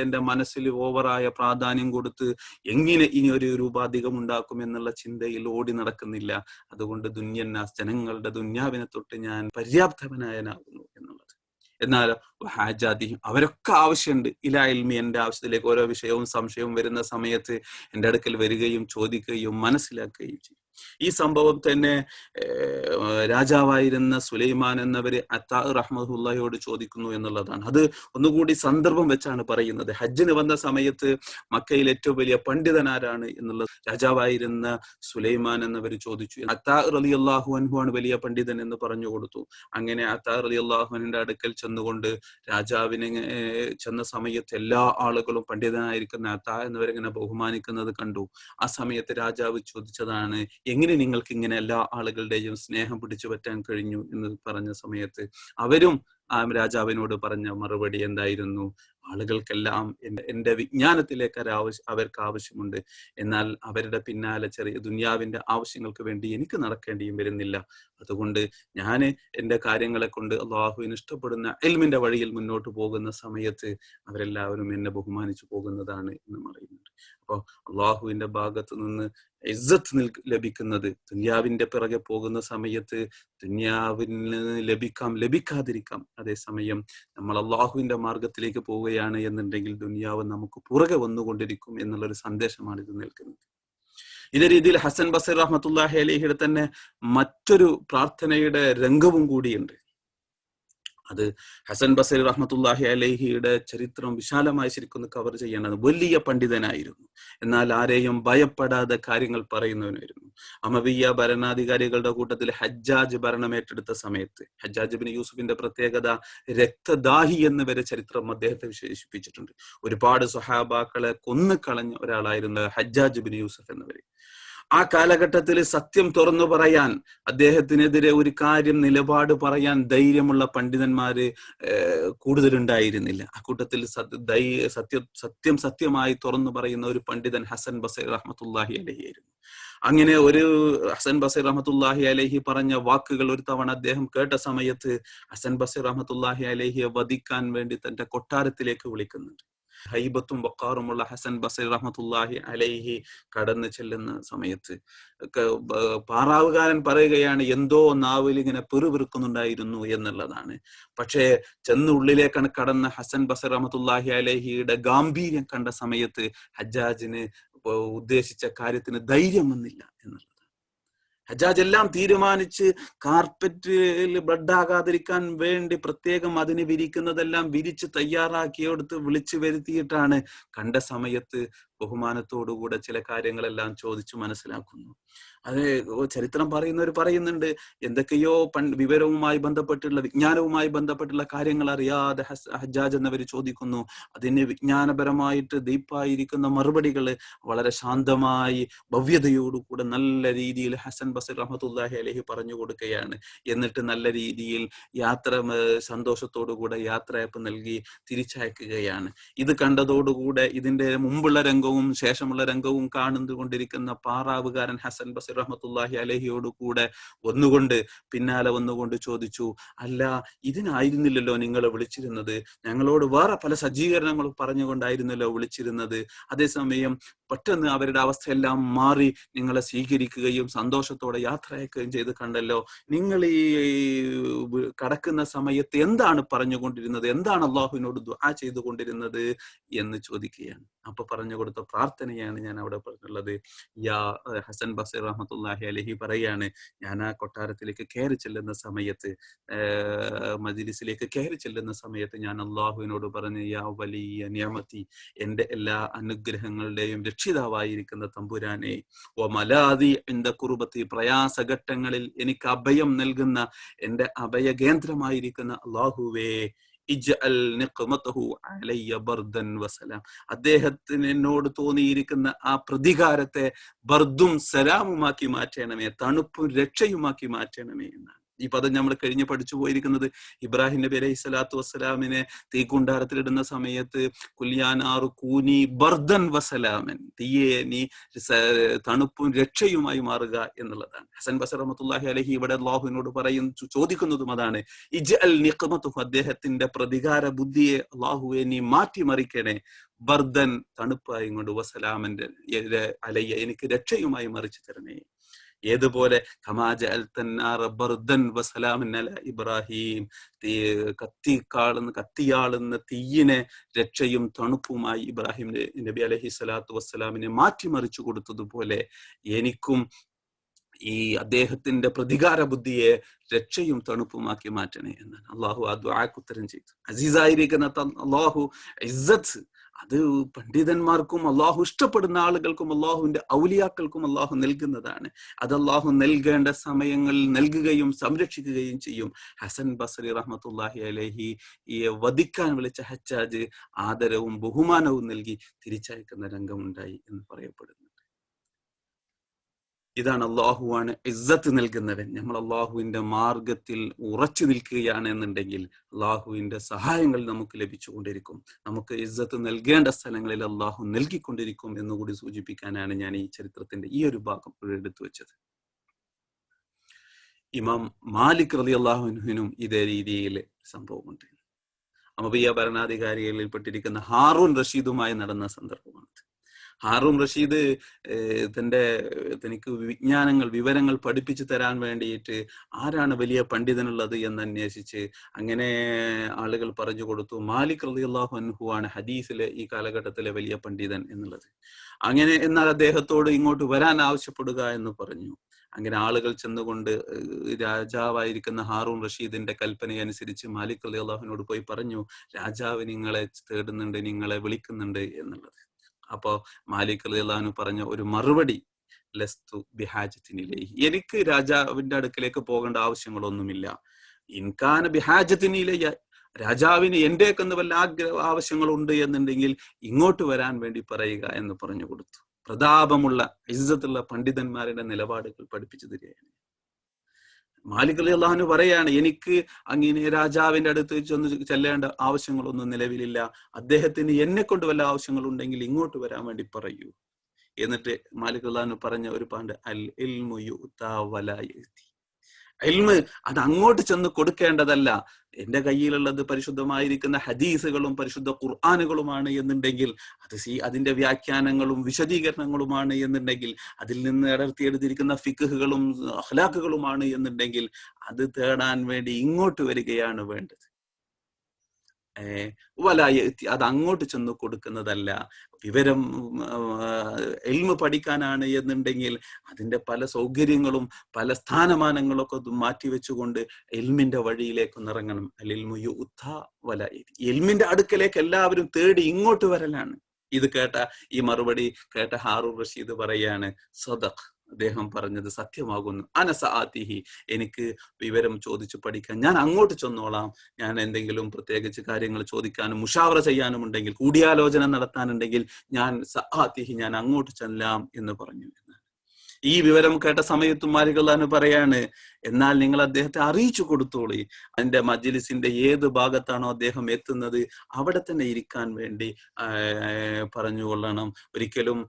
എൻ്റെ മനസ്സിൽ ഓവറായ പ്രാധാന്യം കൊടുത്ത് എങ്ങനെ ഇനി ഒരു രൂപ അധികം ഉണ്ടാക്കും എന്നുള്ള ചിന്തയിൽ ഓടി നടക്കുന്നില്ല. അതുകൊണ്ട് ദുന്യന്നാസ്, ജനങ്ങളുടെ ദുന്യാവിനെ തൊട്ട് ഞാൻ പര്യാപ്തവനായനാകുന്നു എന്നുള്ളത്. എന്നാൽ ഹാജാദിയും, അവരൊക്കെ ആവശ്യമുണ്ട് ഇലാ ഇൽമി, എൻ്റെ ആവശ്യത്തിലേക്ക് ഓരോ വിഷയവും സംശയവും വരുന്ന സമയത്ത് എൻ്റെ അടുക്കൽ വരികയും ചോദിക്കുകയും മനസ്സിലാക്കുകയും ചെയ്യും. ഈ സംഭവം തന്നെ രാജാവായിരുന്ന സുലൈമാൻ എന്നവര് അത്താ റഹ്മത്തുള്ളാഹിയോട് ചോദിക്കുന്നു എന്നുള്ളതാണ്. അത് ഒന്നുകൂടി സന്ദർഭം വെച്ചാണ് പറയുന്നത്. ഹജ്ജിന് വന്ന സമയത്ത് മക്കയിൽ ഏറ്റവും വലിയ പണ്ഡിതനാരാണ് എന്നുള്ളത് രാജാവായിരുന്ന സുലൈമാൻ എന്നവര് ചോദിച്ചു. അത്താ റളിയല്ലാഹു അൻഹു ആണ് വലിയ പണ്ഡിതൻ എന്ന് പറഞ്ഞു കൊടുത്തു. അങ്ങനെ അത്താ റളിയല്ലാഹു അൻഹുവിന്റെ അടുക്കൽ ചെന്നുകൊണ്ട് രാജാവിനെ ചെന്ന സമയത്ത് എല്ലാ ആളുകളും പണ്ഡിതനായിരിക്കുന്ന അത്താ എന്നവരിങ്ങനെ ബഹുമാനിക്കുന്നത് കണ്ടു. ആ സമയത്ത് രാജാവ് ചോദിച്ചതാണ്, എങ്ങനെ നിങ്ങൾക്ക് ഇങ്ങനെ എല്ലാ ആളുകളുടെയും സ്നേഹം പിടിച്ചു പറ്റാൻ കഴിഞ്ഞു എന്ന് പറഞ്ഞ സമയത്ത് അവരും ആ രാജാവിനോട് പറഞ്ഞ മറുപടി എന്തായിരുന്നു, ആളുകൾക്കെല്ലാം എൻ്റെ വിജ്ഞാനത്തിലേക്ക് അവർക്ക് ആവശ്യമുണ്ട്, എന്നാൽ അവരുടെ പിന്നാലെ ചെറിയ ദുനിയാവിന്റെ ആവശ്യങ്ങൾക്ക് വേണ്ടി എനിക്ക് നടക്കേണ്ടിയും വരുന്നില്ല. അതുകൊണ്ട് ഞാൻ എൻ്റെ കാര്യങ്ങളെ കൊണ്ട് അള്ളാഹുവിന് ഇഷ്ടപ്പെടുന്ന ഇൽമിന്റെ വഴിയിൽ മുന്നോട്ട് പോകുന്ന സമയത്ത് അവരെല്ലാവരും എന്നെ ബഹുമാനിച്ചു പോകുന്നതാണ് എന്ന് പറയുന്നുണ്ട്. അപ്പോൾ അള്ളാഹുവിന്റെ ഭാഗത്ത് നിന്ന് ഇസ്സത്ത് ലഭിക്കുന്നത്, ദുനിയാവിന്റെ പിറകെ പോകുന്ന സമയത്ത് ദുനിയാവിന് ലഭിക്കാതിരിക്കാം. അതേസമയം നമ്മൾ അള്ളാഹുവിന്റെ മാർഗത്തിലേക്ക് പോവുകയാണ് എന്നുണ്ടെങ്കിൽ ദുനിയാവ് നമുക്ക് പുറകെ വന്നുകൊണ്ടിരിക്കും എന്നുള്ളൊരു സന്ദേശമാണ് ഇത് നൽകുന്നത്. ഇതേ രീതിയിൽ ഹസൻ ബസരി റഹ്മത്തുള്ളാഹി അലൈഹിയുടെ തന്നെ മറ്റൊരു പ്രാർത്ഥനയുടെ രംഗവും കൂടിയുണ്ട്. അത് ഹസൻ ബസരി റഹ്മത്തുള്ളാഹി അലൈഹിയുടെ ചരിത്രം വിശാലമായി ശരിക്കും കവർ ചെയ്യേണ്ടത്. വലിയ പണ്ഡിതനായിരുന്നു, എന്നാൽ ആരെയും ഭയപ്പെടാതെ കാര്യങ്ങൾ പറയുന്നവനായിരുന്നു. അമവിയ ഭരണാധികാരികളുടെ കൂട്ടത്തിൽ ഹജ്ജാജ് ഭരണം ഏറ്റെടുത്ത സമയത്ത് ഹജ്ജാജ് ബിൻ യൂസുഫിന്റെ പ്രത്യേകത രക്തദാഹി എന്ന് വരെ ചരിത്രം അദ്ദേഹത്തെ വിശേഷിപ്പിച്ചിട്ടുണ്ട്. ഒരുപാട് സ്വഹാബാക്കളെ കൊന്നുകളഞ്ഞ ഒരാളായിരുന്നു ഹജ്ജാജ് ബിൻ യൂസുഫ് എന്നവര്. ആ കാലഘട്ടത്തിൽ സത്യം തുറന്നു പറയാൻ, അദ്ദേഹത്തിനെതിരെ ഒരു കാര്യം നിലപാട് പറയാൻ ധൈര്യമുള്ള പണ്ഡിതന്മാര് കൂടുതലുണ്ടായിരുന്നില്ല. ആ കൂട്ടത്തിൽ സത്യമായി തുറന്നു പറയുന്ന ഒരു പണ്ഡിതൻ ഹസൻ ബസരി റഹ്മത്തുള്ളാഹി അലൈഹി ആയിരുന്നു. അങ്ങനെ ഒരു ഹസൻ ബസരി റഹ്മത്തുള്ളാഹി അലൈഹി പറഞ്ഞ വാക്കുകൾ ഒരു തവണ അദ്ദേഹം കേട്ട സമയത്ത് ഹസൻ ബസരി റഹ്മത്തുള്ളാഹി അലൈഹിയെ വധിക്കാൻ വേണ്ടി തന്റെ കൊട്ടാരത്തിലേക്ക് വിളിക്കുന്നുണ്ട്. ഹൈബത്തും വഖാറുമുള്ള ഹസൻ ബസരി റഹ്മത്തുള്ളാഹി അലൈഹി കടന്നു ചെല്ലുന്ന സമയത്ത് പാറാവുകാരൻ പറയുകയാണ്, എന്തോ നാവിൽ ഇങ്ങനെ പെറുപിറുക്കുന്നുണ്ടായിരുന്നു എന്നുള്ളതാണ്. പക്ഷേ ചെന്നുള്ളിലേക്കാണ് കടന്ന ഹസൻ ബസരി റഹ്മത്തുള്ളാഹി അലൈഹിയുടെ ഗാംഭീര്യം കണ്ട സമയത്ത് ഹജ്ജാജിന് ഉദ്ദേശിച്ച കാര്യത്തിന് ധൈര്യം വന്നില്ല എന്നുള്ളത്. ഹജ്ജാജ് എല്ലാം തീരുമാനിച്ച് കാർപ്പറ്റിൽ ബ്ലഡ് ആകാതിരിക്കാൻ വേണ്ടി പ്രത്യേകം അതിന് വിരിക്കുന്നതെല്ലാം വിരിച്ച് തയ്യാറാക്കിയെടുത്ത് വിളിച്ചു വരുത്തിയിട്ടാണ് കണ്ട സമയത്ത് ബഹുമാനത്തോടുകൂടെ ചില കാര്യങ്ങളെല്ലാം ചോദിച്ചു മനസ്സിലാക്കുന്നു. അത് ചരിത്രം പറയുന്നുണ്ട്, എന്തൊക്കെയോ വിവരവുമായി ബന്ധപ്പെട്ടുള്ള വിജ്ഞാനവുമായി ബന്ധപ്പെട്ടുള്ള കാര്യങ്ങൾ അറിയാതെ ഹജ്ജാജ് എന്നവര് ചോദിക്കുന്നു. അതിന് വിജ്ഞാനപരമായിട്ട് ദീപായിരിക്കുന്ന മറുപടികൾ വളരെ ശാന്തമായി ഭവ്യതയോടുകൂടെ നല്ല രീതിയിൽ ഹസൻ ബസരി റഹ്മത്തുള്ളാഹി അലൈഹി പറഞ്ഞു കൊടുക്കുകയാണ്. എന്നിട്ട് നല്ല രീതിയിൽ സന്തോഷത്തോടുകൂടെ യാത്രയപ്പ് നൽകി തിരിച്ചയക്കുകയാണ്. ഇത് കണ്ടതോടുകൂടെ ഇതിന്റെ മുമ്പുള്ള രംഗവും ശേഷമുള്ള രംഗവും കാണുന്നുകൊണ്ടിരിക്കുന്ന പാറാവുകാരൻ ഹസൻ ബസരി റഹ്മത്തുള്ളാഹി അലൈഹിയോട് കൂടെ പിന്നാലെ വന്നുകൊണ്ട് ചോദിച്ചു, അല്ല, ഇതിനായിരുന്നില്ലല്ലോ നിങ്ങൾ വിളിച്ചിരുന്നത്, ഞങ്ങളോട് വേറെ പല സജ്ജീകരണങ്ങളും പറഞ്ഞുകൊണ്ടായിരുന്നല്ലോ വിളിച്ചിരുന്നത്. അതേസമയം പെട്ടെന്ന് അവരുടെ അവസ്ഥയെല്ലാം മാറി നിങ്ങളെ സ്വീകരിക്കുകയും സന്തോഷത്തോടെ യാത്ര അയക്കുകയും ചെയ്ത് കണ്ടല്ലോ. നിങ്ങൾ ഈ കടക്കുന്ന സമയത്ത് എന്താണ് പറഞ്ഞുകൊണ്ടിരുന്നത്, എന്താണ് അള്ളാഹുവിനോട് ദുആ ചെയ്തുകൊണ്ടിരുന്നത് എന്ന് ചോദിക്കുകയാണ്. അപ്പൊ പറഞ്ഞു കൊടുത്ത പ്രാർത്ഥനയാണ് ഞാൻ അവിടെ പറഞ്ഞുള്ളത്. ഹസൻ ബസരി റഹ്മത്തുള്ളാഹി അലൈഹി പറയാണ്, ഞാൻ ആ കൊട്ടാരത്തിലേക്ക് കയറി ചെല്ലുന്ന സമയത്ത്, മജ്ലിസിലേക്ക് കയറി ചെല്ലുന്ന സമയത്ത് ഞാൻ അള്ളാഹുവിനോട് പറഞ്ഞു, യാ വലിയ നിഅമതി, എന്റെ എല്ലാ അനുഗ്രഹങ്ങളുടെയും രക്ഷിതാവായിരിക്കുന്ന തമ്പുരാനെ, വ മലാദി ഇൻദ ഖുർബത്തി, പ്രയാസഘട്ടങ്ങളിൽ എനിക്ക് അഭയം നൽകുന്ന എന്റെ അഭയ കേന്ദ്രമായിരിക്കുന്ന അള്ളാഹുവേ, ഇജ്അൽ നിഖ്മതഹു അലയ്യ ബർദൻ വസലാം. അദ്ദേഹത്തിന് എന്നോട് തോന്നിയിരിക്കുന്ന ആ പ്രതികാരത്തെ ബർദും സലാമുമാക്കി മാറ്റണമേ, തണുപ്പും രക്ഷയുമാക്കി മാറ്റണമേ എന്നാണ്. ഈ പദം നമ്മൾ കഴിഞ്ഞ് പഠിച്ചു പോയിരിക്കുന്നത് ഇബ്രാഹിം നബി അലൈഹി സ്വലാത്തു വസ്സലാമിനെ തീക്കുണ്ടാരത്തിലിടുന്ന സമയത്ത് കുല്യാനാറു കൂനി ബർദൻ വസലാമൻ, തീയെ നീ തണുപ്പും രക്ഷയുമായി മാറുക എന്നുള്ളതാണ്. ഹസൻ ബസർ റഹ്മത്തുള്ളാഹി അലൈഹി ഇവിടെ അള്ളാഹുവിനോട് ചോദിക്കുന്നതും അതാണ്. ഇജ്അൽ നിഖ്മതഹു, അദ്ദേഹത്തിന്റെ പ്രതികാര ബുദ്ധിയെ അള്ളാഹുവെ നീ മാറ്റിമറിക്കണേ, ബർദൻ തണുപ്പായി കൊണ്ട്, വസലാമന്റെ അലയ്യ എനിക്ക് രക്ഷയുമായി മറിച്ചു തരണേ. ഏതുപോലെ ഇബ്രാഹിം, കത്തിയാളുന്ന തീയിനെ രക്ഷയും തണുപ്പുമായി ഇബ്രാഹിം നബി അലൈഹി സ്വലാത്തു വസ്സലാമിനെ മാറ്റിമറിച്ചു കൊടുത്തതുപോലെ എനിക്കും ഈ അദ്ദേഹത്തിന്റെ പ്രതികാര ബുദ്ധിയെ രക്ഷയും തണുപ്പുമാക്കി മാറ്റണേ എന്നാണ് അള്ളാഹു ആ ദുആക്ക് ഉത്തരം ചെയ്തു. അസീസായിരിക്കുന്ന അള്ളാഹു ഇസ്സത്ത് അത് പണ്ഡിതന്മാർക്കും അള്ളാഹു ഇഷ്ടപ്പെടുന്ന ആളുകൾക്കും അള്ളാഹുവിന്റെ ഔലിയാക്കൾക്കും അള്ളാഹു നൽകുന്നതാണ്. അത് അള്ളാഹു നൽകേണ്ട സമയങ്ങളിൽ നൽകുകയും സംരക്ഷിക്കുകയും ചെയ്യും. ഹസൻ ബസ്രി റഹ്മത്തുള്ളാഹി അലൈഹി ഈ വധിക്കാൻ വിളിച്ച ഹജ്ജാജ് ആദരവും ബഹുമാനവും നൽകി തിരിച്ചയക്കുന്ന രംഗമുണ്ടായി എന്ന് പറയപ്പെടുന്നു. ഇതാണ് അള്ളാഹുവാണ് ഇസ്സത്ത് നൽകുന്നവൻ. നമ്മൾ അള്ളാഹുവിന്റെ മാർഗത്തിൽ ഉറച്ചു നിൽക്കുകയാണ് എന്നുണ്ടെങ്കിൽ അള്ളാഹുവിന്റെ സഹായങ്ങൾ നമുക്ക് ലഭിച്ചുകൊണ്ടിരിക്കും. നമുക്ക് ഇസ്സത്ത് നൽകേണ്ട സ്ഥലങ്ങളിൽ അള്ളാഹു നൽകിക്കൊണ്ടിരിക്കും എന്നുകൂടി സൂചിപ്പിക്കാനാണ് ഞാൻ ഈ ചരിത്രത്തിന്റെ ഈ ഒരു ഭാഗം എടുത്തു വെച്ചത്. ഇമാം മാലിക് റളിയല്ലാഹു അൻഹുവിനും ഇതേ രീതിയിൽ സംഭവമുണ്ട്. അമവിയ ഭരണാധികാരികളിൽ പെട്ടിരിക്കുന്ന ഹാറൂൻ റഷീദുമായി നടന്ന സന്ദർഭമാണ്. ഹാറൂൺ റഷീദ് തനിക്ക് വിവരങ്ങൾ പഠിപ്പിച്ചു തരാൻ വേണ്ടിയിട്ട് ആരാണ് വലിയ പണ്ഡിതനുള്ളത് എന്ന് അന്വേഷിച്ച് അങ്ങനെ ആളുകൾ പറഞ്ഞു കൊടുത്തു, മാലിക് റളിയല്ലാഹു അൻഹു ആണ് ഹദീസിലെ ഈ കാലഘട്ടത്തിലെ വലിയ പണ്ഡിതൻ എന്നുള്ളത്. അങ്ങനെ എന്നാൽ അദ്ദേഹത്തോട് ഇങ്ങോട്ട് വരാൻ ആവശ്യപ്പെടുക എന്ന് പറഞ്ഞു. അങ്ങനെ ആളുകൾ ചെന്നുകൊണ്ട് രാജാവായിരിക്കുന്ന ഹാറൂൺ റഷീദിന്റെ കൽപ്പനയനുസരിച്ച് മാലിക് റളിയല്ലാഹുവിനോട് പോയി പറഞ്ഞു, രാജാവ് നിങ്ങളെ തേടുന്നുണ്ട്, നിങ്ങളെ വിളിക്കുന്നുണ്ട് എന്നുള്ളത്. അപ്പോ മാലിക് റളിയല്ലാഹു അൻഹു പറഞ്ഞ ഒരു മറുപടി, ലസ്തു ബിഹാജത്തിൻ ഇലൈഹി, എനിക്ക് രാജാവിന്റെ അടുക്കലേക്ക് പോകേണ്ട ആവശ്യങ്ങളൊന്നുമില്ല. ഇൻകാന ബിഹാജത്തിൻ ഇലയ്യ, രാജാവിന് എന്റെയൊക്കെ വല്ല ആവശ്യങ്ങളുണ്ട് എന്നുണ്ടെങ്കിൽ ഇങ്ങോട്ട് വരാൻ വേണ്ടി പറയുക എന്ന് പറഞ്ഞു കൊടുത്തു. പ്രതാപമുള്ള ഇസ്സത്തുള്ള പണ്ഡിതന്മാരുടെ നിലപാടുകൾ പഠിപ്പിച്ചു തരികയാണ്. മാലിക് റളിയല്ലാഹു അൻഹു പറയാണ്, എനിക്ക് അങ്ങനെ രാജാവിന്റെ അടുത്ത് ചെല്ലേണ്ട ആവശ്യങ്ങളൊന്നും നിലവിലില്ല. അദ്ദേഹത്തിന് എന്നെ കൊണ്ട് വല്ല ആവശ്യങ്ങളുണ്ടെങ്കിൽ ഇങ്ങോട്ട് വരാൻ വേണ്ടി പറയൂ. എന്നിട്ട് മാലിക് റളിയല്ലാഹു അൻഹു പറഞ്ഞ ഒരു പാണ്ട്, അൽ ഇൽമു യുഅ്താ വലാ യഅ്തി, ഇൽമ് അത് അങ്ങോട്ട് ചെന്ന് കൊടുക്കേണ്ടതല്ല. എന്റെ കയ്യിലുള്ളത് പരിശുദ്ധമായിരിക്കുന്ന ഹദീസുകളും പരിശുദ്ധ ഖുർആനുകളുമാണ് എന്നുണ്ടെങ്കിൽ, അതിന്റെ വ്യാഖ്യാനങ്ങളും വിശദീകരണങ്ങളുമാണ് എന്നുണ്ടെങ്കിൽ, അതിൽ നിന്ന് അടർത്തിയെടുത്തിരിക്കുന്ന ഫിഖ്ഹുകളും അഖ്ലാഖുകളുമാണ് എന്നുണ്ടെങ്കിൽ അത് തേടാൻ വേണ്ടി ഇങ്ങോട്ട് വരികയാണ് വേണ്ടത്. അത് അങ്ങോട്ട് ചെന്ന് കൊടുക്കുന്നതല്ല. വിവരം ഇൽമു പഠിക്കാനാണ് എന്നുണ്ടെങ്കിൽ അതിന്റെ പല സൗകര്യങ്ങളും പല സ്ഥാനമാനങ്ങളൊക്കെ മാറ്റിവെച്ചുകൊണ്ട് ഇൽമിന്റെ വഴിയിലേക്ക് ഇറങ്ങണം. അൽഇൽമു യുഅ്താ വലാ യഅ്തി, ഇൽമിന്റെ അടുക്കലേക്ക് എല്ലാവരും തേടി ഇങ്ങോട്ട് വരലാണ്. ഇത് ഈ മറുപടി കേട്ട ഹാറൂൺ റഷീദ് പറയാണ്, സദഖ്, അദ്ദേഹം പറഞ്ഞത് സത്യമാകുന്നു. അനസആതിഹി, എനിക്ക് വിവരം ചോദിച്ചു പഠിക്കാൻ ഞാൻ അങ്ങോട്ട് ചെന്നോളാം. ഞാൻ എന്തെങ്കിലും പ്രത്യേകിച്ച് കാര്യങ്ങൾ ചോദിക്കാനും മുഷാവറ ചെയ്യാനും ഉണ്ടെങ്കിൽ, കൂടിയാലോചന നടത്താനുണ്ടെങ്കിൽ ഞാൻ അങ്ങോട്ട് ചെല്ലാം എന്ന് പറഞ്ഞു. ഈ വിവരം കേട്ട സമയത്തും മാലിക് റളിയല്ലാഹു അൻഹു പറയാണ്, എന്നാൽ നിങ്ങൾ അദ്ദേഹത്തെ അറിയിച്ചു കൊടുത്തോളി. അതിന്റെ മജ്ലിസിന്റെ ഏത് ഭാഗത്താണോ അദ്ദേഹം എത്തുന്നത് അവിടെ തന്നെ ഇരിക്കാൻ വേണ്ടി പറഞ്ഞുകൊള്ളണം. ഒരിക്കലും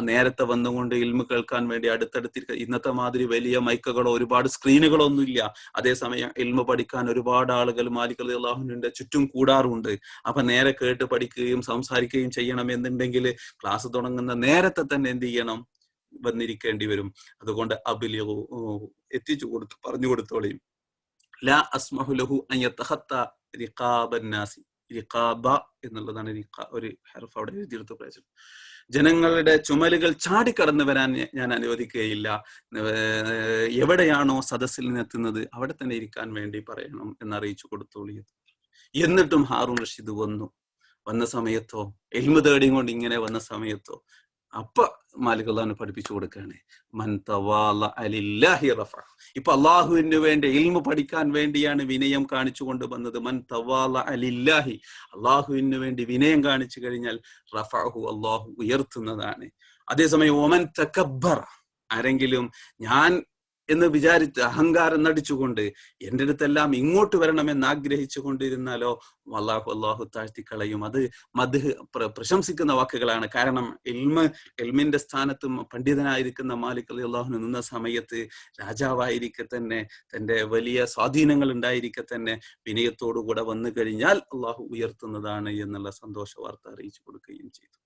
നേരത്തെ വന്നുകൊണ്ട് ഇൽമു കേൾക്കാൻ വേണ്ടി അടുത്തടുത്തിരിക്കുക. ഇന്നത്തെ മാതിരി വലിയ മൈക്കുകളോ ഒരുപാട് സ്ക്രീനുകളോ ഒന്നുമില്ല. അതേസമയം ഇൽമു പഠിക്കാൻ ഒരുപാട് ആളുകൾ മാലിക് റളിയല്ലാഹു അൻഹുവിന്റെ ചുറ്റും കൂടാറുണ്ട്. അപ്പൊ നേരെ കേട്ട് പഠിക്കുകയും സംസാരിക്കുകയും ചെയ്യണം എന്നുണ്ടെങ്കിൽ ക്ലാസ് തുടങ്ങുന്ന നേരത്തെ തന്നെ എന്ത് ചെയ്യണം, വന്നിരിക്കേണ്ടി വരും. അതുകൊണ്ട് അബ്ലിഗു, എത്തിച്ചു കൊടുത്തു, പറഞ്ഞു കൊടുത്തോളി. ലാ അസ്മഹു ലഹു അൻ യതഖത്ത റിഖാബൻ നാസി, റിഖാബ എന്നുള്ളതാണ് ഒരു ഹർഫ് അവിടെ എഴുതിയെടുത്ത് പ്രയോഗിച്ചത്. ജനങ്ങളുടെ ചുമലുകൾ ചാടിക്കടന്നു വരാൻ ഞാൻ അനുവദിക്കുകയില്ല. എവിടെയാണോ സദസ്സിൽ നിന്നെത്തുന്നത് അവിടെ തന്നെ ഇരിക്കാൻ വേണ്ടി പറയണം എന്നറിയിച്ചു കൊടുത്തോളി. എന്നിട്ടും ഹാറൂൺ റഷീദ് വന്ന സമയത്തോ, ഇൽമു തേടിയും കൊണ്ട് ഇങ്ങനെ വന്ന സമയത്തോ അപ്പൊ മാലിക് അള്ളാഹു പഠിപ്പിച്ചു കൊടുക്കുകയാണ്, മൻ തവാല അലില്ലാഹി റഫ. ഇപ്പൊ അള്ളാഹുവിന് വേണ്ടി ഇൽമു പഠിക്കാൻ വേണ്ടിയാണ് വിനയം കാണിച്ചു കൊണ്ട് വന്നത്. മൻ തവാല അലില്ലാഹി, അള്ളാഹുവിന് വേണ്ടി വിനയം കാണിച്ചു കഴിഞ്ഞാൽ റഫഅഹു, അള്ളാഹു ഉയർത്തുന്നതാണ്. അതേസമയം ഒമൻ തകബ്ബറ, ആരെങ്കിലും ഞാൻ എന്ന് വിചാരിച്ച് അഹങ്കാരം നടിച്ചുകൊണ്ട് എൻ്റെ അടുത്തെല്ലാം ഇങ്ങോട്ട് വരണമെന്ന് ആഗ്രഹിച്ചു കൊണ്ടിരുന്നാലോ അള്ളാഹു താഴ്ത്തിക്കളയും. അത് മദ്ഹ് പ്രശംസിക്കുന്ന വാക്കുകളാണ്. കാരണം ഇൽമിന്റെ സ്ഥാനത്ത് പണ്ഡിതനായിരിക്കുന്ന മാലിക് റളിയല്ലാഹു നിന്ന സമയത്ത് രാജാവായിരിക്കെ തന്നെ, തന്റെ വലിയ സ്വാധീനങ്ങൾ ഉണ്ടായിരിക്കെ തന്നെ വിനയത്തോടുകൂടെ വന്നു കഴിഞ്ഞാൽ അള്ളാഹു ഉയർത്തുന്നതാണ് എന്നുള്ള സന്തോഷ വാർത്ത അറിയിച്ചു കൊടുക്കുകയും ചെയ്തു.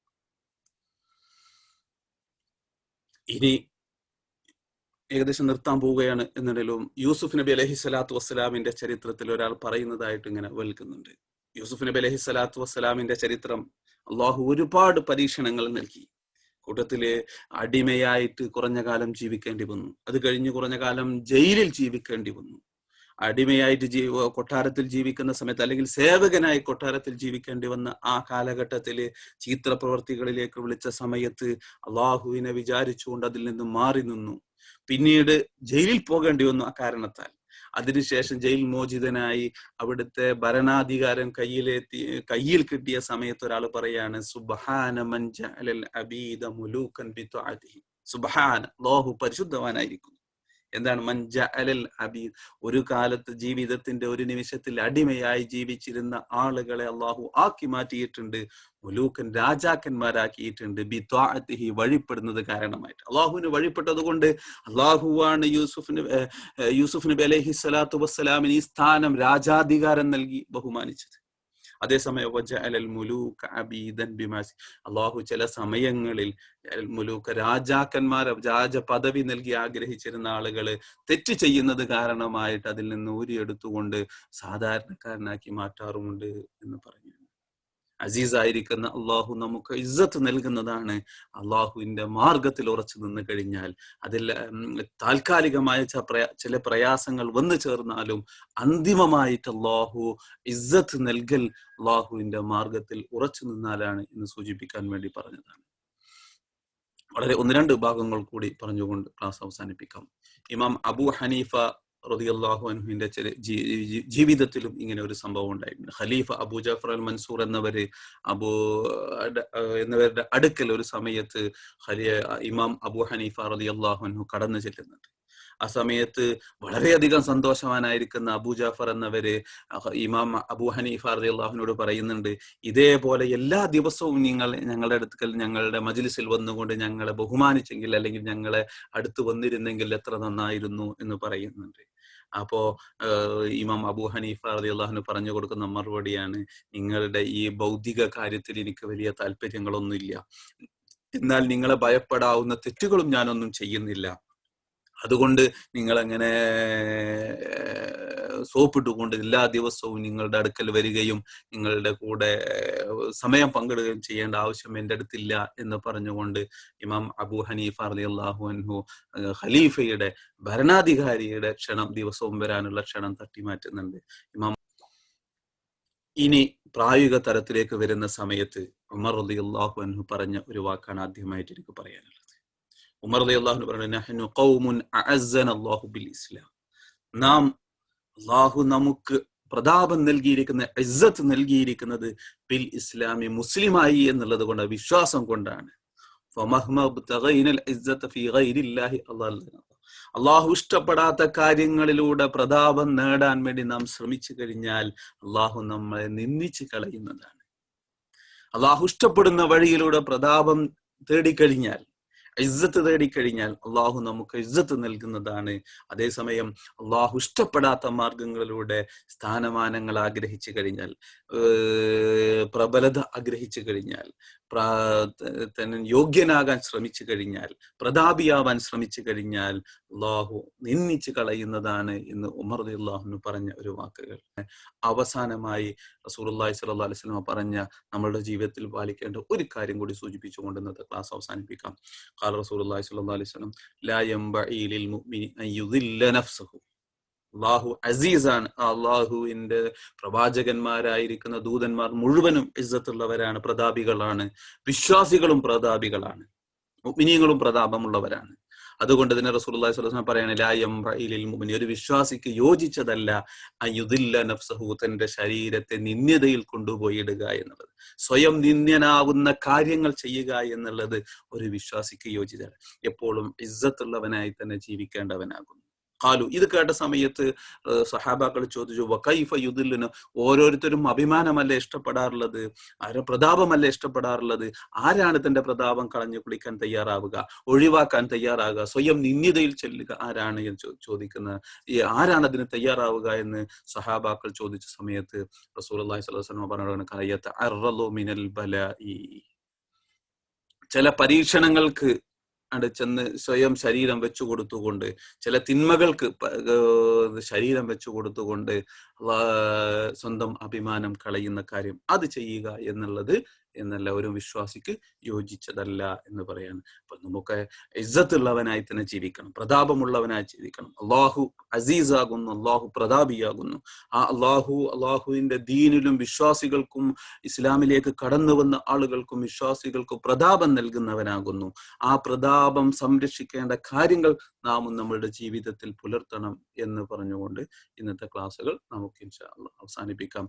ഇനി ഏകദേശം നിർത്താൻ പോവുകയാണ്. എന്നിടയിലും യൂസുഫ് നബി അലൈഹി സ്വലാത്തു വസ്സലാമിന്റെ ചരിത്രത്തിൽ ഒരാൾ പറയുന്നതായിട്ട് ഇങ്ങനെ കേൾക്കുന്നുണ്ട്. യൂസുഫ് നബി അലൈഹി സ്വലാത്തു വസ്സലാമിന്റെ ചരിത്രം, അള്ളാഹു ഒരുപാട് പരീക്ഷണങ്ങൾ നൽകി. കൂട്ടത്തില് അടിമയായിട്ട് കുറഞ്ഞ കാലം ജീവിക്കേണ്ടി വന്നു. അത് കഴിഞ്ഞ് കുറഞ്ഞ കാലം ജയിലിൽ ജീവിക്കേണ്ടി വന്നു. അടിമയായിട്ട് കൊട്ടാരത്തിൽ ജീവിക്കുന്ന സമയത്ത്, അല്ലെങ്കിൽ സേവകനായി കൊട്ടാരത്തിൽ ജീവിക്കേണ്ടി വന്ന ആ കാലഘട്ടത്തില് ചീത്ത പ്രവർത്തികളിലേക്ക് വിളിച്ച സമയത്ത് അള്ളാഹുവിനെ വിചാരിച്ചുകൊണ്ട് അതിൽ നിന്ന് മാറി നിന്നു. പിന്നീട് ജയിലിൽ പോകേണ്ടി വന്നു ആ കാരണത്താൽ. അതിനുശേഷം ജയിൽ മോചിതനായി അവിടുത്തെ ഭരണാധികാരം കയ്യിൽ കിട്ടിയ സമയത്ത് ഒരാൾ പറയാണ്, സുബ്ഹാന മൻ ജഅലൽ അബീദ മുലൂകൻ ബിതഅതിഹി. സുബ്ഹാന, അല്ലാഹു പരിശുദ്ധവാനായിരിക്കുന്നു. എന്താണ് മൻ ജഅലൽ അബീദ്? ഒരു കാലത്ത് ജീവിതത്തിന്റെ ഒരു നിമിഷത്തിൽ അടിമയായി ജീവിച്ചിരുന്ന ആളുകളെ അള്ളാഹു ആക്കി മാറ്റിയിട്ടുണ്ട്, മുലൂക്കൻ, രാജാക്കന്മാരാക്കിയിട്ടുണ്ട്, ബിത്വാഅത്തിഹി, വഴിപ്പെടുന്നത് കാരണമായിട്ട്. അള്ളാഹുവിന് വഴിപ്പെട്ടത് കൊണ്ട് അള്ളാഹുവാണ് യൂസുഫ് നബി അലൈഹി സ്വലാത്തു വസ്സലാമിന് ഈ സ്ഥാനം, രാജാധികാരം നൽകി ബഹുമാനിച്ചത്. അതേസമയം അള്ളാഹു ചില സമയങ്ങളിൽ രാജാക്കന്മാർ, രാജ പദവി നൽകി ആഗ്രഹിച്ചിരുന്ന ആളുകള് തെറ്റ് ചെയ്യുന്നത് കാരണമായിട്ട് അതിൽ നിന്ന് ഊരിയെടുത്തുകൊണ്ട് സാധാരണക്കാരനാക്കി മാറ്റാറുമുണ്ട് എന്ന് പറഞ്ഞു. അസീസായിരിക്കുന്ന അള്ളാഹു നമുക്ക് ഇസ്സത്ത് നൽകുന്നതാണ്. അള്ളാഹുവിന്റെ മാർഗത്തിൽ ഉറച്ചു നിന്ന് കഴിഞ്ഞാൽ അതിൽ താൽക്കാലികമായ ചില പ്രയാസങ്ങൾ വന്നു ചേർന്നാലും അന്തിമമായിട്ട് അള്ളാഹു ഇസ്സത്ത് നൽകൽ അള്ളാഹുവിന്റെ മാർഗത്തിൽ ഉറച്ചു നിന്നാലാണ് എന്ന് സൂചിപ്പിക്കാൻ വേണ്ടി പറഞ്ഞതാണ്. വളരെ ഒന്ന് രണ്ട് ഭാഗങ്ങൾ കൂടി പറഞ്ഞുകൊണ്ട് ക്ലാസ് അവസാനിപ്പിക്കാം. ഇമാം അബൂ ഹനീഫ റളിയല്ലാഹു അൻഹുവിന്റെ ജീവിതത്തിലും ഇങ്ങനെ ഒരു സംഭവം ഉണ്ടായിട്ടുണ്ട്. ഖലീഫ അബൂ ജഅഫർ അൽ മൻസൂർ എന്നിവരുടെ അടുക്കൽ ഒരു സമയത്ത് ഇമാം അബൂ ഹനീഫ റളിയല്ലാഹു അൻഹു കടന്നു ചെല്ലുന്നുണ്ട്. ആ സമയത്ത് വളരെയധികം സന്തോഷവാനായിരിക്കുന്ന അബൂ ജാഫർ എന്നവര് ഇമാം അബൂ ഹനീഫ റളിയല്ലാഹുവിനോട് പറയുന്നുണ്ട്, ഇതേപോലെ എല്ലാ ദിവസവും നിങ്ങൾ ഞങ്ങളുടെ അടുക്കൽ, ഞങ്ങളുടെ മജ്ലിസിൽ വന്നുകൊണ്ട് ഞങ്ങളെ ബഹുമാനിച്ചെങ്കിൽ, അല്ലെങ്കിൽ ഞങ്ങളെ അടുത്ത് വന്നിരുന്നെങ്കിൽ എത്ര നന്നായിരുന്നു എന്ന് പറയുന്നുണ്ട്. അപ്പോ ഇമാം അബൂ ഹനീഫ റളിയല്ലാഹു പറഞ്ഞു കൊടുക്കുന്ന മറുപടിയാണ്, നിങ്ങളുടെ ഈ ഭൗതിക കാര്യത്തിൽ എനിക്ക് വലിയ താല്പര്യങ്ങളൊന്നുമില്ല, എന്നാൽ നിങ്ങളെ ഭയപ്പെടാവുന്ന തെറ്റുകളും ഞാനൊന്നും ചെയ്യുന്നില്ല. അതുകൊണ്ട് നിങ്ങൾ അങ്ങനെ സോപ്പിട്ടുകൊണ്ട് എല്ലാ ദിവസവും നിങ്ങളുടെ അടുക്കൽ വരികയും നിങ്ങളുടെ കൂടെ സമയം പങ്കിടുകയും ചെയ്യേണ്ട ആവശ്യം എൻ്റെ അടുത്തില്ല എന്ന് പറഞ്ഞുകൊണ്ട് ഇമാം അബൂ ഹനീഫ റളിയല്ലാഹു അൻഹു ഖലീഫയുടെ, ഭരണാധികാരിയുടെ ക്ഷണം, ദിവസവും വരാനുള്ള ക്ഷണം തട്ടിമാറ്റുന്നുണ്ട്. ഇനി പ്രായോഗിക തലത്തിലേക്ക് വരുന്ന സമയത്ത് ഉമർ റളിയല്ലാഹു അൻഹു പറഞ്ഞ ഒരു വാക്കാണ് ആദ്യമായിട്ട് എനിക്ക് പറയാനുള്ളത്. ഉമർ റളിയല്ലാഹു പറഞ്ഞു, നഹ്നു ഖൗമുൻ അഅസ്സന അല്ലാഹു ബിൽ ഇസ്ലാം. നാം, അല്ലാഹു നമുക്ക് പ്രതാപം നൽകിയിരിക്കുന്ന, ഇസ്സത്ത് നൽകിയിരിക്കുന്നത് ബിൽ ഇസ്ലാമി, മുസ്ലിമായി എന്നുള്ളത് കൊണ്ട്, വിശ്വാസം കൊണ്ടാണ്. അള്ളാഹു ഇഷ്ടപ്പെടാത്ത കാര്യങ്ങളിലൂടെ പ്രതാപം നേടാൻ വേണ്ടി നാം ശ്രമിച്ചു കഴിഞ്ഞാൽ അള്ളാഹു നമ്മളെ നിന്ദിച്ചു കളയുന്നതാണ്. അള്ളാഹു ഇഷ്ടപ്പെടുന്ന വഴിയിലൂടെ പ്രതാപം തേടിക്കഴിഞ്ഞാൽ, ഇസ്സത്ത് തേടിക്കഴിഞ്ഞാൽ അള്ളാഹു നമുക്ക് ഇസ്സത്ത് നൽകുന്നതാണ്. അതേസമയം അള്ളാഹു ഇഷ്ടപ്പെടാത്ത മാർഗങ്ങളിലൂടെ സ്ഥാനമാനങ്ങൾ ആഗ്രഹിച്ചു കഴിഞ്ഞാൽ, പ്രബലത ആഗ്രഹിച്ചു കഴിഞ്ഞാൽ, യോഗ്യനാകാൻ ശ്രമിച്ചു കഴിഞ്ഞാൽ, പ്രതാപിയാവാൻ ശ്രമിച്ചു കഴിഞ്ഞാൽ അള്ളാഹു നിന്ദിച്ചു കളയുന്നതാണ് എന്ന് ഉമർ റളിയല്ലാഹു പറഞ്ഞ ഒരു വാക്കുകൾ. അവസാനമായി റസൂലുള്ളാഹി സ്വല്ലല്ലാഹു അലൈഹി വസല്ലം പറഞ്ഞ നമ്മളുടെ ജീവിതത്തിൽ പാലിക്കേണ്ട ഒരു കാര്യം കൂടി സൂചിപ്പിച്ചുകൊണ്ട് ഇന്നത്തെ ക്ലാസ് അവസാനിപ്പിക്കാം. ഖാല റസൂലുള്ളാഹി സ്വല്ലല്ലാഹു അലൈഹി വസല്ലം, ലാ യംബഇ ലിൽ മുഅ്മിനി അൻ യുദില്ല നഫ്സഹു. അള്ളാഹു അസീസാണ്. അള്ളാഹുവിന്റെ പ്രവാചകന്മാരായിരിക്കുന്ന ദൂതന്മാർ മുഴുവനും ഇസ്സത്തുള്ളവരാണ്, പ്രതാപികളാണ്. വിശ്വാസികളും പ്രതാപികളാണ്. മുഅ്മിനീങ്ങളും പ്രതാപമുള്ളവരാണ്. അതുകൊണ്ട് തന്നെ റസൂലുള്ളാഹി സ്വല്ലല്ലാഹു അലൈഹി വസല്ലം പറയാണ് ലാ യംറഇലിൽ മുഅ്മിനി, ഒരു വിശ്വാസിക്ക് യോജിച്ചതല്ല അയുദില്ല നഫ്സഹു, തന്റെ ശരീരത്തെ നിന്ദ്യതയിൽ കൊണ്ടുപോയി ഇടുക എന്നുള്ളത്. സ്വയം നിന്ദ്യനാവുന്ന കാര്യങ്ങൾ ചെയ്യുക എന്നുള്ളത് ഒരു വിശ്വാസിക്ക് യോജിതല്ല. എപ്പോഴും ഇസ്സത്തുള്ളവനായി തന്നെ ജീവിക്കേണ്ടവനാകുന്നു. ഖാലു, ഇത് കേട്ട സമയത്ത് സഹാബാക്കൾ ചോദിച്ചു, വകൈഫ യുദില്ലുന, ഓരോരുത്തരും അഭിമാനമല്ലേ ഇഷ്ടപ്പെടാറുള്ളത്, പ്രതാപമല്ലേ ഇഷ്ടപ്പെടാറുള്ളത്, ആരാണ് തന്റെ പ്രതാപം കളഞ്ഞു കുളിക്കാൻ തയ്യാറാവുക, ഒഴിവാക്കാൻ തയ്യാറാവുക, സ്വയം നിന്ദ്യതയിൽ ചെല്ലുക, ആരാണ് എന്ന് ചോദിക്കുന്ന ആരാണ് അതിന് തയ്യാറാവുക എന്ന് സഹാബാക്കൾ ചോദിച്ച സമയത്ത് റസൂലുള്ളാഹി സ്വല്ലല്ലാഹു അലൈഹി വസല്ലം പറഞ്ഞു, ഖയതഅറളു മിനൽ ബലാഇ, ചില പരീക്ഷണങ്ങൾക്ക് ചെന്ന് സ്വയം ശരീരം വെച്ചു കൊടുത്തുകൊണ്ട്, ചില തിന്മകൾക്ക് ശരീരം വെച്ചു കൊടുത്തുകൊണ്ട് സ്വന്തം അഭിമാനം കളയുന്ന കാര്യം അത് ചെയ്യുക എന്നുള്ളത് എന്നല്ല ഒരു വിശ്വാസിക്ക് യോജിച്ചതല്ല എന്ന് പറയാണ്. അപ്പൊ നമുക്ക് ഇസ്സത്തുള്ളവനായി തന്നെ ജീവിക്കണം, പ്രതാപമുള്ളവനായി ജീവിക്കണം. അള്ളാഹു അസീസാകുന്നു, അള്ളാഹു പ്രതാപിയാകുന്നു. ആ അള്ളാഹുവിന്റെ ദീനിലും വിശ്വാസികൾക്കും ഇസ്ലാമിലേക്ക് കടന്നു വന്ന ആളുകൾക്കും വിശ്വാസികൾക്കും പ്രതാപം നൽകുന്നവനാകുന്നു. ആ പ്രതാപം സംരക്ഷിക്കേണ്ട കാര്യങ്ങൾ നാമും നമ്മളുടെ ജീവിതത്തിൽ പുലർത്തണം എന്ന് പറഞ്ഞുകൊണ്ട് ഇന്നത്തെ ക്ലാസ്സുകൾ നമുക്ക് ഇൻഷാ അല്ലാഹ് അവസാനിപ്പിക്കാം.